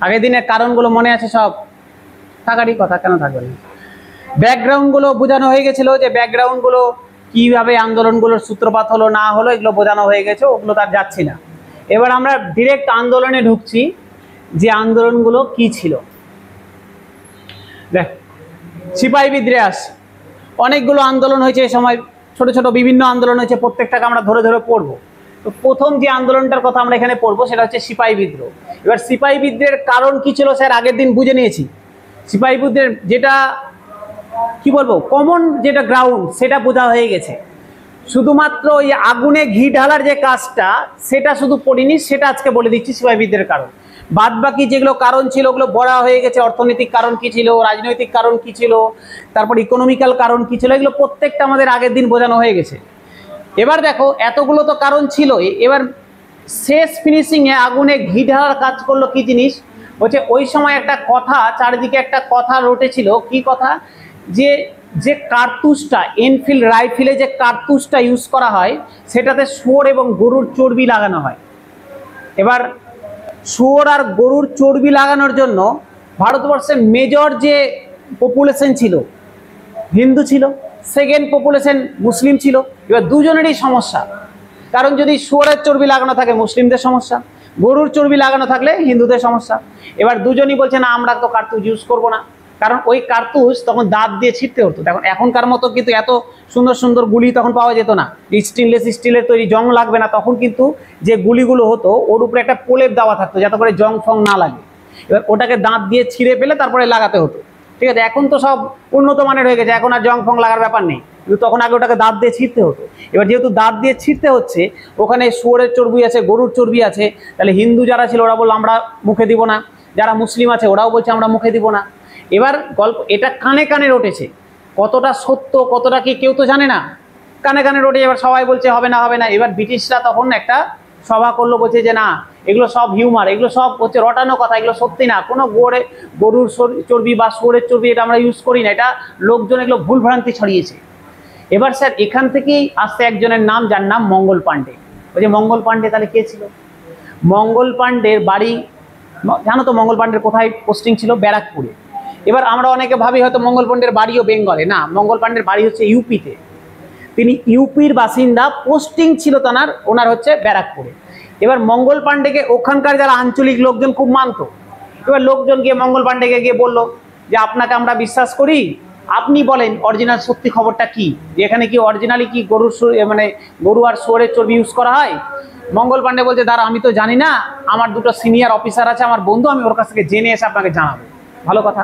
আগের দিনের কারণগুলো মনে আছে সব? থাকারই কথা, কেন থাকবে না। ব্যাকগ্রাউন্ডগুলো বোঝানো হয়ে গেছিল, যে ব্যাকগ্রাউন্ডগুলো কীভাবে আন্দোলনগুলোর সূত্রপাত হলো না হলো এগুলো বোঝানো হয়ে গেছে, ওগুলো তার যাচ্ছি না। এবার আমরা ডিরেক্ট আন্দোলনে ঢুকছি, যে আন্দোলনগুলো কি ছিল। দেখ, সিপাহী বিদ্রোহ আসছে, অনেকগুলো আন্দোলন হয়েছে এই সময়, ছোট ছোট বিভিন্ন আন্দোলন হয়েছে, প্রত্যেকটাকে আমরা ধরে ধরে পড়বো। তো প্রথম যে আন্দোলনটার কথা আমরা এখানে পড়বো সেটা হচ্ছে সিপাহী বিদ্রোহ। এবার সিপাহী বিদ্রোহের কারণ কি ছিল স্যার আগের দিন বুঝে নিয়েছি। সিপাহী বিদ্রোহের যেটা কি বলবো কমন যেটা গ্রাউন্ড সেটা বোঝা হয়ে গেছে, শুধুমাত্র ওই আগুনে ঘি ঢালার যে কাজটা সেটা শুধু পড়িনি, সেটা আজকে বলে দিচ্ছি সিপাহী বিদ্রোহের কারণ। বাদ বাকি যেগুলো কারণ ছিল ওগুলো বলা হয়ে গেছে, অর্থনৈতিক কারণ কি ছিল, রাজনৈতিক কারণ কি ছিল, তারপর ইকোনমিক্যাল কারণ কি ছিল, এগুলো প্রত্যেকটা আমাদের আগের দিন বোঝানো হয়ে গেছে। এবার দেখো এতগুলো তো কারণ ছিল, এবার শেষ ফিনিশিংয়ে আগুনে ঘি ঢালার কাজ করলো কি জিনিস হচ্ছে, ওই সময় একটা কথা চারিদিকে একটা কথা রটেছিল, কি কথা, যে যে কার্তুজটা এনফিল্ড রাইফেলে যে কার্তুজটা ইউজ করা হয় সেটাতে শুয়োর এবং গরুর চর্বি লাগানো হয়। এবার শুয়োর আর গরুর চর্বি লাগানোর জন্য ভারতবর্ষের মেজর যে পপুলেশন ছিল হিন্দু ছিল, সেকেন্ড পপুলেশন মুসলিম ছিল। এবার দুজনেরই সমস্যা, কারণ যদি শুয়োরের চর্বি লাগানো থাকে মুসলিমদের সমস্যা, গরুর চর্বি লাগানো থাকলে হিন্দুদের সমস্যা। এবার দুজনই বলছে না আমরা তো কার্তুজ ইউজ করবো না, কারণ ওই কার্তুজ তখন দাঁত দিয়ে ছিঁড়তে হতো। তখন এখনকার মতো কিন্তু এত সুন্দর সুন্দর গুলি তখন পাওয়া যেত না, স্টেনলেস স্টিলের তৈরি, জং লাগবে না। তখন কিন্তু যে গুলিগুলো হতো ওর উপরে একটা প্রলেপ দেওয়া থাকতো যাতে করে জং ফং না লাগে। এবার ওটাকে দাঁত দিয়ে ছিঁড়ে ফেলে তারপরে লাগাতে হতো, ঠিক আছে। এখন তো সব উন্নত মানের হয়ে গেছে, এখন আর জং ফং লাগার ব্যাপার নেই, কিন্তু তখন আগে ওটাকে দাঁত দিয়ে ছিঁড়তে হতো। এবার যেহেতু দাঁত দিয়ে ছিঁড়তে হচ্ছে, ওখানে শুয়োরের চর্বি আছে, গরুর চর্বি আছে, তাহলে হিন্দু যারা ছিল ওরা বললো আমরা মুখে দিব না, যারা মুসলিম আছে ওরাও বলছে আমরা মুখে দিব না। এবার গল্প এটা কানে কানে রটেছে, কতটা সত্য কতটা কি কেউ তো জানে না, কানে কানে রটে। এবার সবাই বলছে হবে না হবে না। এবার ব্রিটিশরা তখন একটা সভা করলো, বলছে যে না এগুলো সব হিউমার, এগুলো সব হচ্ছে রটানো কথা, এগুলো সত্যি না, কোনো গরুর চর্বি বা শুয়োরের চর্বি এটা আমরা ইউজ করি না, এটা লোকজন এগুলো ভুলভ্রান্তি ছড়িয়েছে। এবার স্যার এখান থেকেই আসছে একজনের নাম, যার নাম মঙ্গল পাণ্ডে। ওই যে মঙ্গল পাণ্ডে তাহলে কে ছিল? মঙ্গল পাণ্ডের বাড়ি জানো তো, মঙ্গল পাণ্ডের কোথায় পোস্টিং ছিল? ব্যারাকপুরে। এবার আমরা অনেকে ভাবি হয়তো মঙ্গল পাণ্ডের বাড়িও বেঙ্গলে, না, মঙ্গল পাণ্ডের বাড়ি হচ্ছে ইউপিতে। তিনি ইউপির বাসিন্দা, পোস্টিং ছিল ওনার হচ্ছে ব্যারাকপুরে। এবার মঙ্গল পাণ্ডেকে ওখানকার যারা আঞ্চলিক লোকজন খুব মানত। এবার লোকজন গিয়ে মঙ্গল পাণ্ডেকে গিয়ে বললো যে আপনাকে আমরা বিশ্বাস করি, আপনি বলেন অরিজিনাল সত্যি খবরটা কি, যে এখানে কি অরিজিনালি কি গরু আর শুয়োরের চর্বি ইউজ করা হয়। মঙ্গল পাণ্ডে বলছে দাঁড়া আমি তো জানি না, আমার দুটো সিনিয়র অফিসার আছে আমার বন্ধু, আমি ওর কাছ থেকে জেনে এসে আপনাকে জানাবো। ভালো কথা।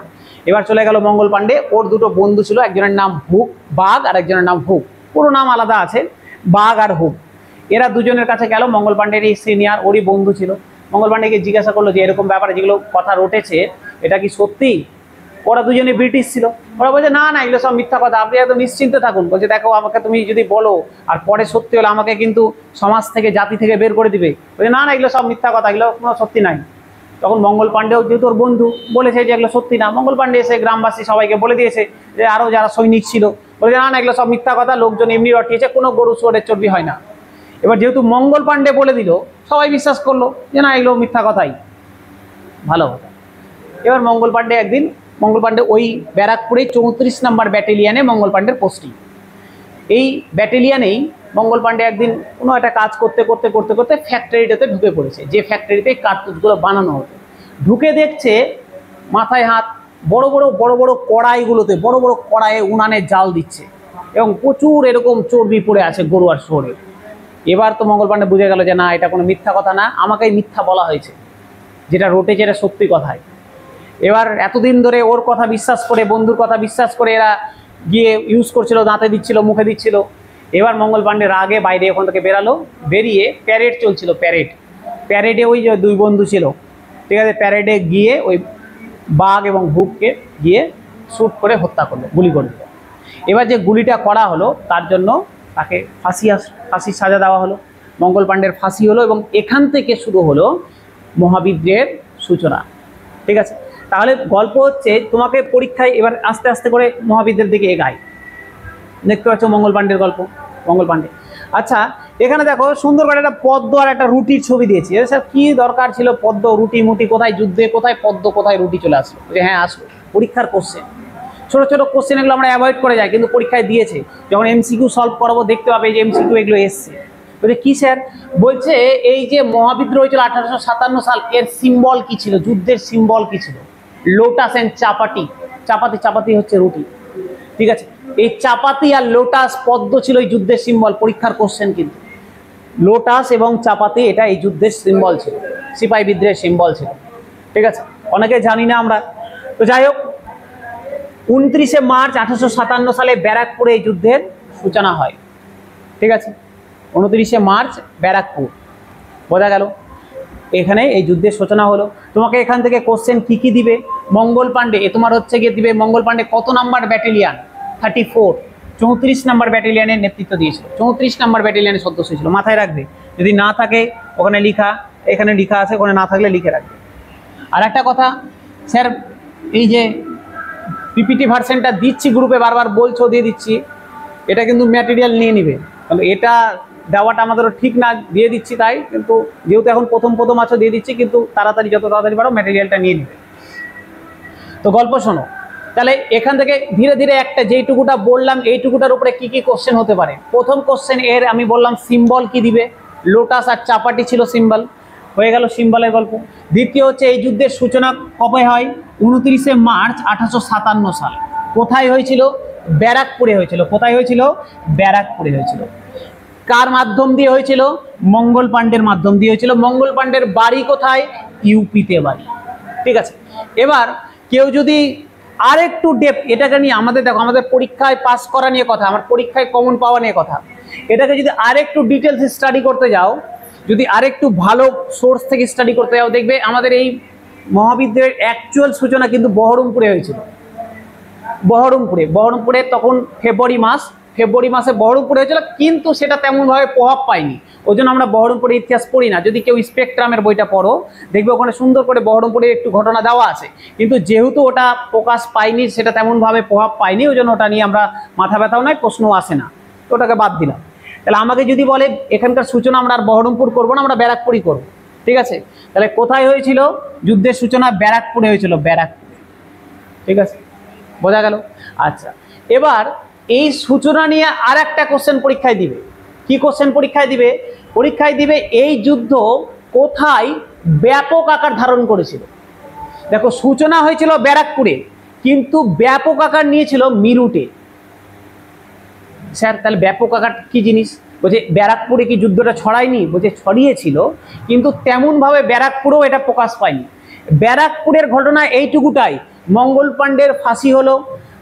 এবার চলে গেল মঙ্গল পাণ্ডে, ওর দুটো বন্ধু ছিল, একজনের নাম বাঘ আর একজনের নাম হুক, পুরো নাম আলাদা আছে, বাঘ আর হুক। এরা দুজনের কাছে গেল, মঙ্গল পাণ্ডের এই সিনিয়র, ওরই বন্ধু ছিল। মঙ্গল পাণ্ডেকে জিজ্ঞাসা করলো যে এরকম ব্যাপারে যেগুলো কথা রটেছে এটা কি সত্যি? ওরা দুজনে ব্রিটিশ ছিল, ওরা বলছে না না এগুলো সব মিথ্যা কথা, আপনি একদম নিশ্চিন্তে থাকুন। বলছে দেখো আমাকে তুমি যদি বলো আর পরে সত্যি হলে আমাকে কিন্তু সমাজ থেকে জাতি থেকে বের করে দিবে। বলছে না না এগুলো সব মিথ্যা কথা, এগুলো কোনো সত্যি নাই। তখন মঙ্গল পাণ্ডেও যেহেতু ওর বন্ধু বলেছে যে এগুলো সত্যি না, মঙ্গল পাণ্ডে এসে গ্রামবাসী সবাইকে বলে দিয়েছে, যে আরও যারা সৈনিক ছিল বলেছে না না এগুলো সব মিথ্যা কথা, লোকজন এমনি রটিয়েছে, কোনো গরু শুয়োরের চর্বি হয় না। এবার যেহেতু মঙ্গল পাণ্ডে বলে দিল সবাই বিশ্বাস করলো যে না এগুলো মিথ্যা কথাই। ভালো কথা। এবার মঙ্গল পাণ্ডে ওই ব্যারাকপুরে 34 নম্বর ব্যাটালিয়ানে মঙ্গল পাণ্ডের পোস্টিং। এই ব্যাটালিয়ানেই মঙ্গল পাণ্ডে একদিন কোনো একটা কাজ করতে করতে করতে করতে ফ্যাক্টরিটাতে ঢুকে পড়েছে, যে ফ্যাক্টরিতে কার্তুজগুলো বানানো হতো। ঢুকে দেখছে মাথায় হাত, বড় বড় কড়াইগুলোতে বড় বড় কড়াইয়ে উনানে জাল দিচ্ছে এবং প্রচুর এরকম চর্বি পড়ে আছে গরু আর শুয়োরের। এবার তো মঙ্গল পাণ্ডে বুঝে গেল যে না এটা কোনো মিথ্যা কথা না, আমাকেই মিথ্যা বলা হয়েছে, যেটা রটেছে এটা সত্যি কথাই। এবার এতদিন ধরে ওর কথা বিশ্বাস করে, বন্ধুর কথা বিশ্বাস করে এরা গিয়ে ইউজ করছিল, দাঁতে দিচ্ছিল, মুখে দিচ্ছিল। এবার মঙ্গল পাণ্ডে রাগে বাইরে ওখান থেকে বেরালো, বেরিয়ে প্যারেড চলছিল, প্যারেডে ওই যে দুই বন্ধু ছিল, ঠিক আছে, প্যারেডে গিয়ে ওই বাঘ এবং ভুককে গিয়ে শ্যুট করে হত্যা করলো, গুলি করে দিল। এবার যে গুলিটা করা হলো তার জন্য তাকে ফাঁসির সাজা দেওয়া হলো, মঙ্গল পাণ্ডের ফাঁসি হলো, এবং এখান থেকে শুরু হলো মহাবিদ্রোহের সূচনা। ঠিক আছে, তাহলে গল্প হচ্ছে তোমাকে পরীক্ষায় এবার আস্তে আস্তে করে মহাবিদ্রোহের দিকে এগায়। দেখতে পাচ্ছ মঙ্গল পাণ্ডের গল্প, মঙ্গল পাণ্ডে। আচ্ছা, এখানে দেখো সুন্দর করে একটা পদ্ম আর একটা রুটির ছবি দিয়েছি। স্যার কি দরকার ছিল পদ্ম রুটি মুটি, কোথায় যুদ্ধে কোথায় পদ্ম কোথায় রুটি চলে আসলো? হ্যাঁ আসলো, পরীক্ষার কোশ্চেন। ছোট ছোট কোশ্চেন এগুলো আমরা অ্যাভয়েড করে যাই, কিন্তু পরীক্ষায় দিয়েছে। যখন এমসিকিউ সলভ করাবো দেখতে পাবে যে এমসিকিউ এগুলো এসছে। বলছে কি স্যার? বলছে এই যে মহাবিদ্রোহ হয়েছিল 1857 সাল, এর সিম্বল কি ছিল? যুদ্ধের সিম্বল কি ছিল? লোটাস এন্ড চাপাতি। চাপাতি চাপাতি হচ্ছে রুটি, ঠিক আছে? এই চাপাতি আর লোটাস পদ্ম ছিল এই যুদ্ধের সিম্বল। পরীক্ষার কোশ্চেন কিন্তু লোটাস এবং চাপাতি এটা এই যুদ্ধের সিম্বল ছিল, সিপাহী বিদ্রোহের সিম্বল ছিল, ঠিক আছে? অনেকে জানি না আমরা। তো যাই হোক, 29শে মার্চ 1857 সালে ব্যারাকপুরে এই যুদ্ধের সূচনা হয়, ঠিক আছে? 29শে মার্চ ব্যারাকপুর, বোঝা গেল? এখানে এই যুদ্ধের সূচনা হলো। তোমাকে এখান থেকে কোশ্চেন কি কি দিবে? মঙ্গল পাণ্ডে, এ তোমার হচ্ছে গিয়ে দিবে মঙ্গল পাণ্ডে কত নাম্বার ব্যাটালিয়ান? 34, 34 নাম্বার ব্যাটালিয়ানের নেতৃত্ব দিয়েছিল। 34 নাম্বার ব্যাটালিয়ানের সদস্য ছিল, মাথায় রাখবে। যদি না থাকে ওখানে লিখা, এখানে লিখা আছে, ওখানে না থাকলে লিখে রাখবে। আর একটা কথা স্যার, এই যে পিপিটি ভার্সনটা দিচ্ছি গ্রুপে, বারবার বলছো, দিয়ে দিচ্ছি, এটা কিন্তু ম্যাটেরিয়াল নিয়ে নিবে। কারণ এটা দেওয়াটা আমাদেরও ঠিক না, দিয়ে দিচ্ছি তাই, কিন্তু যেহেতু এখন প্রথম আছো দিয়ে দিচ্ছি, কিন্তু তাড়াতাড়ি যত তাড়াতাড়ি পারো ম্যাটেরিয়ালটা নিয়ে নিবে। তো গল্প শোনো, তাহলে এখান থেকে ধীরে ধীরে একটা যেইটুকুটা বললাম এইটুকুটার উপরে কি কি কোশ্চেন হতে পারে। প্রথম কোশ্চেন এর আমি বললাম সিম্বল কি দিবে, লোটাস আর চাপাটি ছিল সিম্বল, হয়ে গেল সিম্বলের গল্প। দ্বিতীয় হচ্ছে এই যুদ্ধের সূচনা কবে হয়? 29শে মার্চ 1857 সাল। কোথায় হয়েছিল? ব্যারাকপুরে হয়েছিল। কোথায় হয়েছিল? ব্যারাকপুরে হয়েছিল। কার মাধ্যম দিয়ে হয়েছিল? মঙ্গল পাণ্ডের মাধ্যম দিয়ে হয়েছিল। মঙ্গল পাণ্ডের বাড়ি কোথায়? ইউপিতে বাড়ি, ঠিক আছে? এবার কেউ যদি আরেকটু ডেপ, এটাকে নিয়ে আমাদের দেখো, আমাদের পরীক্ষায় পাস করা নিয়ে কথা, আমার পরীক্ষায় কমন পাওয়া নিয়ে কথা, এটাকে যদি আরেকটু ডিটেলস স্টাডি করতে যাও, যদি আরেকটু ভালো সোর্স থেকে স্টাডি করতে যাও, দেখবে আমাদের এই মহাবিদ্যালয়ের অ্যাকচুয়াল সূচনা কিন্তু বহরমপুরে হয়েছিল। বহরমপুরে তখন ফেব্রুয়ারি মাসে বহরমপুরে হয়েছিল, কিন্তু সেটা তেমনভাবে প্রভাব পায়নি। ওই জন্য আমরা বহরমপুরের ইতিহাস পড়ি না। যদি কেউ স্পেকট্রামের বইটা পড়ো, দেখবে ওখানে সুন্দর করে বহরমপুরের একটু ঘটনা দেওয়া আছে, কিন্তু যেহেতু ওটা প্রকাশ পায়নি, সেটা তেমনভাবে প্রভাব পায়নি, ওই জন্য ওটা নিয়ে আমরা মাথা ব্যথাও নয়, প্রশ্নও আসে না, তো ওটাকে বাদ দিলাম। তাহলে আমাকে যদি বলে এখানকার সূচনা আমরা আর বহরমপুর করবো না, আমরা ব্যারাকপুরই করবো, ঠিক আছে? তাহলে কোথায় হয়েছিল যুদ্ধের সূচনা? ব্যারাকপুরে হয়েছিল, ব্যারাকপুরে, ঠিক আছে? বোঝা গেল? আচ্ছা, এবার এই সূচনা নিয়ে আর একটা কোশ্চেন পরীক্ষায় দিবে। কি কোশ্চেন পরীক্ষায় দিবে? পরীক্ষায় দিবে এই যুদ্ধ কোথায় ব্যাপক আকার ধারণ করেছিল। দেখো, সূচনা হয়েছিল ব্যারাকপুরে, কিন্তু ব্যাপক আকার নিয়েছিল মিরুটে। স্যার তাহলে ব্যাপক আকার কি জিনিস? বলছে ব্যারাকপুরে কি যুদ্ধটা ছড়ায়নি? বলছে ছড়িয়েছিল, কিন্তু তেমনভাবে ব্যারাকপুরেও এটা প্রকাশ পায়নি। ব্যারাকপুরের ঘটনা এইটুকুটাই, মঙ্গল পাণ্ডের ফাঁসি হলো,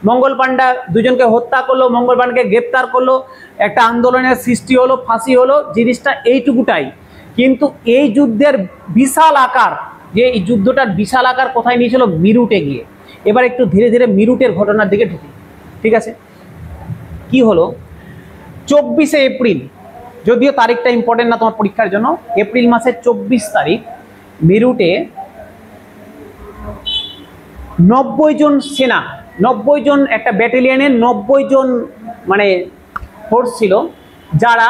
মঙ্গল পাণ্ডা দুজনকে হত্যা করলো, মঙ্গল পাণ্ডাকে গ্রেপ্তার করলো, একটা আন্দোলনের সৃষ্টি হলো, ফাঁসি হলো, জিনিসটা এইটুকুটাই। কিন্তু এই যুদ্ধের বিশাল আকার, যে এই যুদ্ধটার বিশাল আকার কোথায় নিয়েছিল? মিরুটে গিয়ে। এবার একটু ধীরে ধীরে মিরুটের ঘটনার দিকে ঢুকি, ঠিক আছে? কি হলো? 24শে এপ্রিল, যদিও তারিখটা ইম্পর্টেন্ট না তোমার পরীক্ষার জন্য, এপ্রিল মাসের 24 তারিখ মিরুটে 90 জন সেনা, 90 জন, একটা ব্যাটালিয়নের 90 জন মানে ফোর্স ছিল, যারা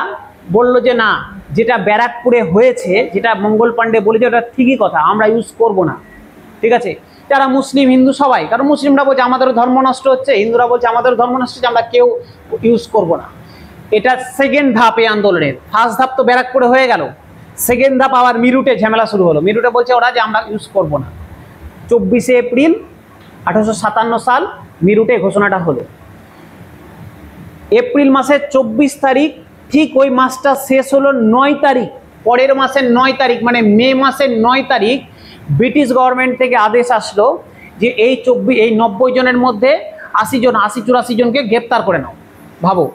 বলল যে না, যেটা ব্যারাকপুরে হয়েছে, যেটা মঙ্গল পাণ্ডে বলেছে ওটা ঠিকই কথা, আমরা ইউজ করব না, ঠিক আছে? যারা মুসলিম হিন্দু সবাই, কারণ মুসলিমরা বলছে আমাদের ধর্ম নষ্ট হচ্ছে, হিন্দুরা বলছে আমাদের ধর্ম নষ্ট হচ্ছে, আমরা কেউ ইউজ করব না। এটা সেকেন্ড ধাপ এই আন্দোলনের। ফার্স্ট ধাপ তো ব্যারাকপুরে হয়ে গেল, সেকেন্ড ধাপ আবার মিরুটে ঝামেলা শুরু হলো। মিরুটে বলছে ওরা যে আমরা ইউজ করব না। 24শে এপ্রিল 1857 সাল মিরুটে ঘোষণাটা হলো। এপ্রিল মাসের 24 তারিখ, ঠিক ওই মাসটা শেষ হলো 9 তারিখ, পরের মাসের 9 তারিখ, মানে মে মাসের 9 তারিখ ব্রিটিশ গভর্নমেন্ট থেকে আদেশ আসলো যে এই 90 জনের মধ্যে 80-84 জনকে গ্রেপ্তার করে নাও। ভাবো,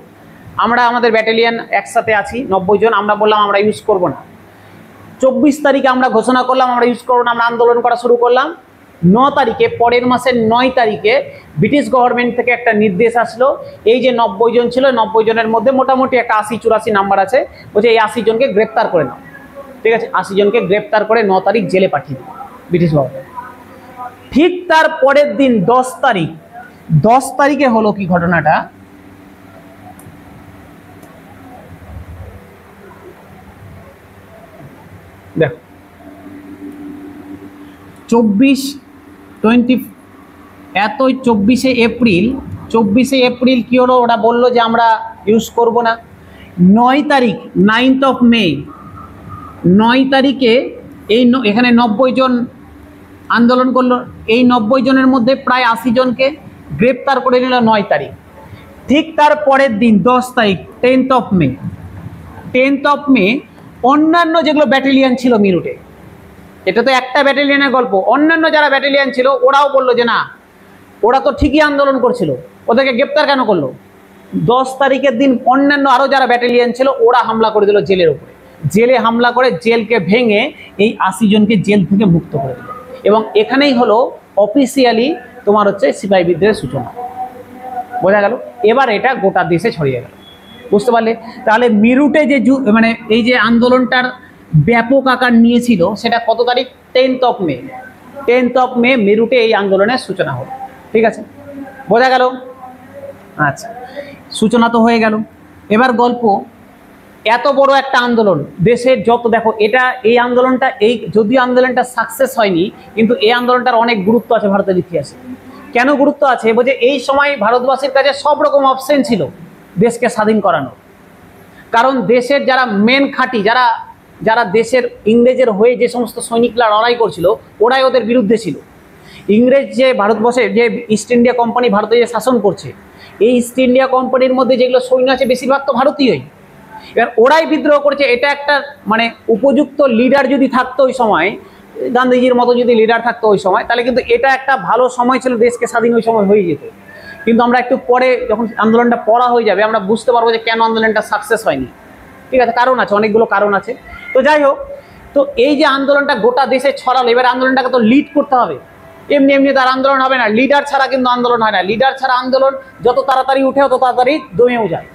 আমরা আমাদের ব্যাটালিয়ান একসাথে আছি 90 জন, আমরা বললাম আমরা ইউজ করব না। 24 তারিখে আমরা ঘোষণা করলাম আমরা ইউজ করবো না, আমরা আন্দোলন করা শুরু করলাম। 9 তারিখে, পরের মাসের 9 তারিখে ব্রিটিশ গভর্নমেন্ট থেকে একটা নির্দেশ আসলো, এই যে 90 জন ছিল, 90 জনের মধ্যে মোটামুটি একটা 80-84 নাম্বার আছে, বলছে এই 80 জনকে গ্রেপ্তার করে নাও, ঠিক আছে? 80 জনকে গ্রেপ্তার করে 9 তারিখ জেলে পাঠিয়ে দিল ব্রিটিশ গভর্নমেন্ট। ঠিক তার পরের দিন 10 তারিখ, 10 তারিখে হলো কি ঘটনাটা? দেখো 24 এপ্রিল কি হলো, ওরা বললো যে আমরা ইউজ করব না। 9 তারিখ 9th of May, 9 তারিখে এখানে 90 জন আন্দোলন করলো। এই 90 জনের মধ্যে প্রায় 80 জনকে গ্রেপ্তার করে নিল 9 তারিখ। ঠিক তার পরের দিন 10 তারিখ 10th of May অন্যান্য যেগুলো ব্যাটালিয়ান ছিল মিরুটে, এটা তো একটা ব্যাটালিয়ানের গল্প, অন্যান্য যারা ব্যাটালিয়ান ছিল ওরাও বললো যে না, ওরা তো ঠিকই আন্দোলন করছিল, ওদেরকে গ্রেপ্তার কেন করলো? 10 তারিখের দিন অন্যান্য আরও যারা ব্যাটালিয়ান ছিল ওরা হামলা করে দিল জেলের উপরে। জেলে হামলা করে জেলকে ভেঙে এই 80 জনকে জেল থেকে মুক্ত করে দিল। এবং এখানেই হলো অফিসিয়ালি তোমার হচ্ছে সিপাহী বিদ্রোহের সূচনা। বোঝা গেল? এবার এটা গোটা দেশে ছড়িয়ে গেল। বুঝতে পারলে? তাহলে মিরুটে যে মানে এই যে আন্দোলনটার ব্যাপক আকার নিয়েছিল সেটা কত তারিখ? 10th of May মিরুটে এই আন্দোলনের সূচনা হলো। ঠিক আছে, বোঝা গেল? আচ্ছা, সূচনা তো হয়ে গেল। এবার গল্প, এত বড় একটা আন্দোলন দেশের যত, দেখো এটা এই আন্দোলনটা, এই যদিও আন্দোলনটা সাকসেস হয়নি, কিন্তু এই আন্দোলনটার অনেক গুরুত্ব আছে ভারতের ইতিহাসে। কেন গুরুত্ব আছে? বলছে এই সময় ভারতবাসীর কাছে সব রকম অপশন ছিল দেশকে স্বাধীন করানো। কারণ দেশের যারা মেন খাঁটি, যারা দেশের ইংরেজের হয়ে যে সমস্ত সৈনিকরা লড়াই করছিল ওরাই ওদের বিরুদ্ধে ছিল। ইংরেজ যে ভারতবর্ষে যে ইস্ট ইন্ডিয়া কোম্পানি ভারতে যে শাসন করছে, এই ইস্ট ইন্ডিয়া কোম্পানির মধ্যে যেগুলো সৈন্য আছে বেশিরভাগ তো ভারতীয়ই। এবার ওরাই বিদ্রোহ করেছে। এটা একটা মানে উপযুক্ত লিডার যদি থাকতো ওই সময়, গান্ধীজির মতো যদি লিডার থাকতো ওই সময়, তাহলে কিন্তু এটা একটা ভালো সময় ছিল, দেশকে স্বাধীন ওই সময় হয়ে যেত। কিন্তু আমরা একটু পরে যখন আন্দোলনটা পড়া হয়ে যাবে আমরা বুঝতে পারবো যে কেন আন্দোলনটা সাকসেস হয়নি। ঠিক আছে, কারণ আছে, অনেকগুলো কারণ আছে। তো যাই হোক, তো এই যে আন্দোলনটা গোটা দেশে ছড়ালো, এবার আন্দোলনটাকে তো লিড করতে হবে। এমনি এমনি তার আন্দোলন হবে না, লিডার ছাড়া কিন্তু আন্দোলন হয় না। লিডার ছাড়া আন্দোলন যত তাড়াতাড়ি উঠে তত তাড়াতাড়ি দমেও যায়।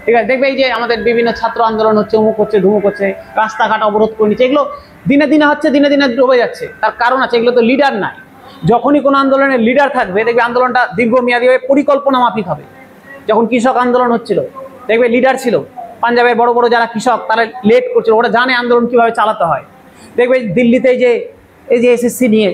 ঠিক আছে, দেখবে এই যে আমাদের বিভিন্ন ছাত্র আন্দোলন হচ্ছে, অমুক হচ্ছে, ধুমুক হচ্ছে, রাস্তাঘাট অবরোধ করে নিচ্ছে, এগুলো দিনে দিনে হচ্ছে, দিনে দিনে ডুবে যাচ্ছে। তার কারণ আছে, এগুলো তো লিডার নাই। যখনই কোনো আন্দোলনের লিডার থাকবে দেখবে আন্দোলনটা দীর্ঘমেয়াদী হয়ে পরিকল্পনা মাফিক হবে। যখন কৃষক আন্দোলন হচ্ছিল দেখবে লিডার ছিল, পাঞ্জাবের বড় বড় যারা কৃষক তারা লেট করছিল, ওরা জানে আন্দোলন কিভাবে চালাতে হয়। দেখবে দিল্লিতে এই যে এসএসসি নিয়ে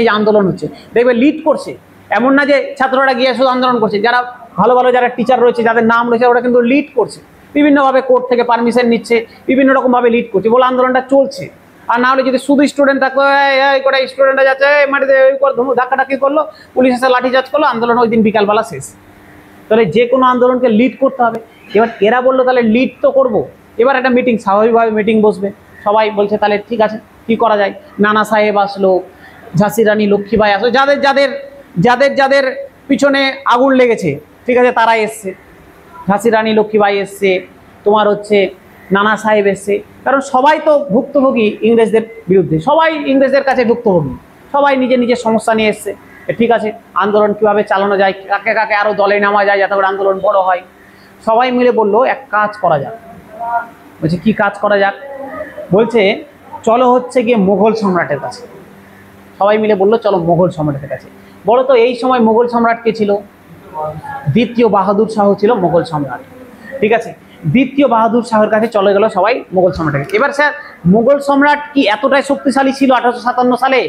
যে আন্দোলন হচ্ছে, দেখবে লিড করছে। এমন না যে ছাত্ররা গিয়ে শুধু আন্দোলন করছে, যারা ভালো ভালো যারা টিচার রয়েছে, যাদের নাম রয়েছে, ওরা কিন্তু লিড করছে, বিভিন্নভাবে কোর্ট থেকে পারমিশন নিচ্ছে, বিভিন্ন রকমভাবে লিড করছে, বলে আন্দোলনটা চলছে। আর না হলে যদি শুধু স্টুডেন্ট থাকতো, করে স্টুডেন্টরা যাচ্ছে মাটিতে ধাক্কাধাক্কি করলো, পুলিশ এসে লাঠিচার্জ করলো, আন্দোলন ওই দিন বিকালবেলা শেষ। তাহলে যে কোনো আন্দোলনকে লিড করতে হবে। এবার এরা বললো তাহলে লিড তো করবো। এবার একটা মিটিং, স্বাভাবিকভাবে মিটিং বসবে, সবাই বলছে তাহলে ঠিক আছে কি করা যায়। নানা সাহেব আসলো, ঝাঁসি রানী লক্ষ্মীবাই আসলো, যাদের পিছনে আগুন লেগেছে, ঠিক আছে, তারা এসছে। ঝাঁসি রানী লক্ষ্মীবাই এসছে, তোমার হচ্ছে নানা সাহেব এসছে। কারণ সবাই তো ভুক্তভোগী ইংরেজদের বিরুদ্ধে, সবাই ইংরেজদের কাছে ভুক্তভোগী, সবাই নিজের নিজের সমস্যা নিয়ে এসছে। ঠিক আছে, আন্দোলন কিভাবে চালানো যায়, কাকে কাকে আরও দলে নামা যায় যাতে করে আন্দোলন বড় হয়। সবাই মিলে বললো এক কাজ করা যাক। বলছে কি কাজ করা যাক? বলছে চলো হচ্ছে গিয়ে মোগল সম্রাটের কাছে। সবাই মিলে বললো চলো মোগল সম্রাটের কাছে। বলো তো এই সময় মোগল সম্রাট কে ছিল? দ্বিতীয় বাহাদুর শাহ ছিল মোগল সম্রাট। ঠিক আছে, দ্বিতীয় বাহাদুর শাহের কাছে চলে গেল সবাই মোগল সম্রাটের কাছে। এবার স্যার মোগল সম্রাট কি এতটাই শক্তিশালী ছিল 1857 সালে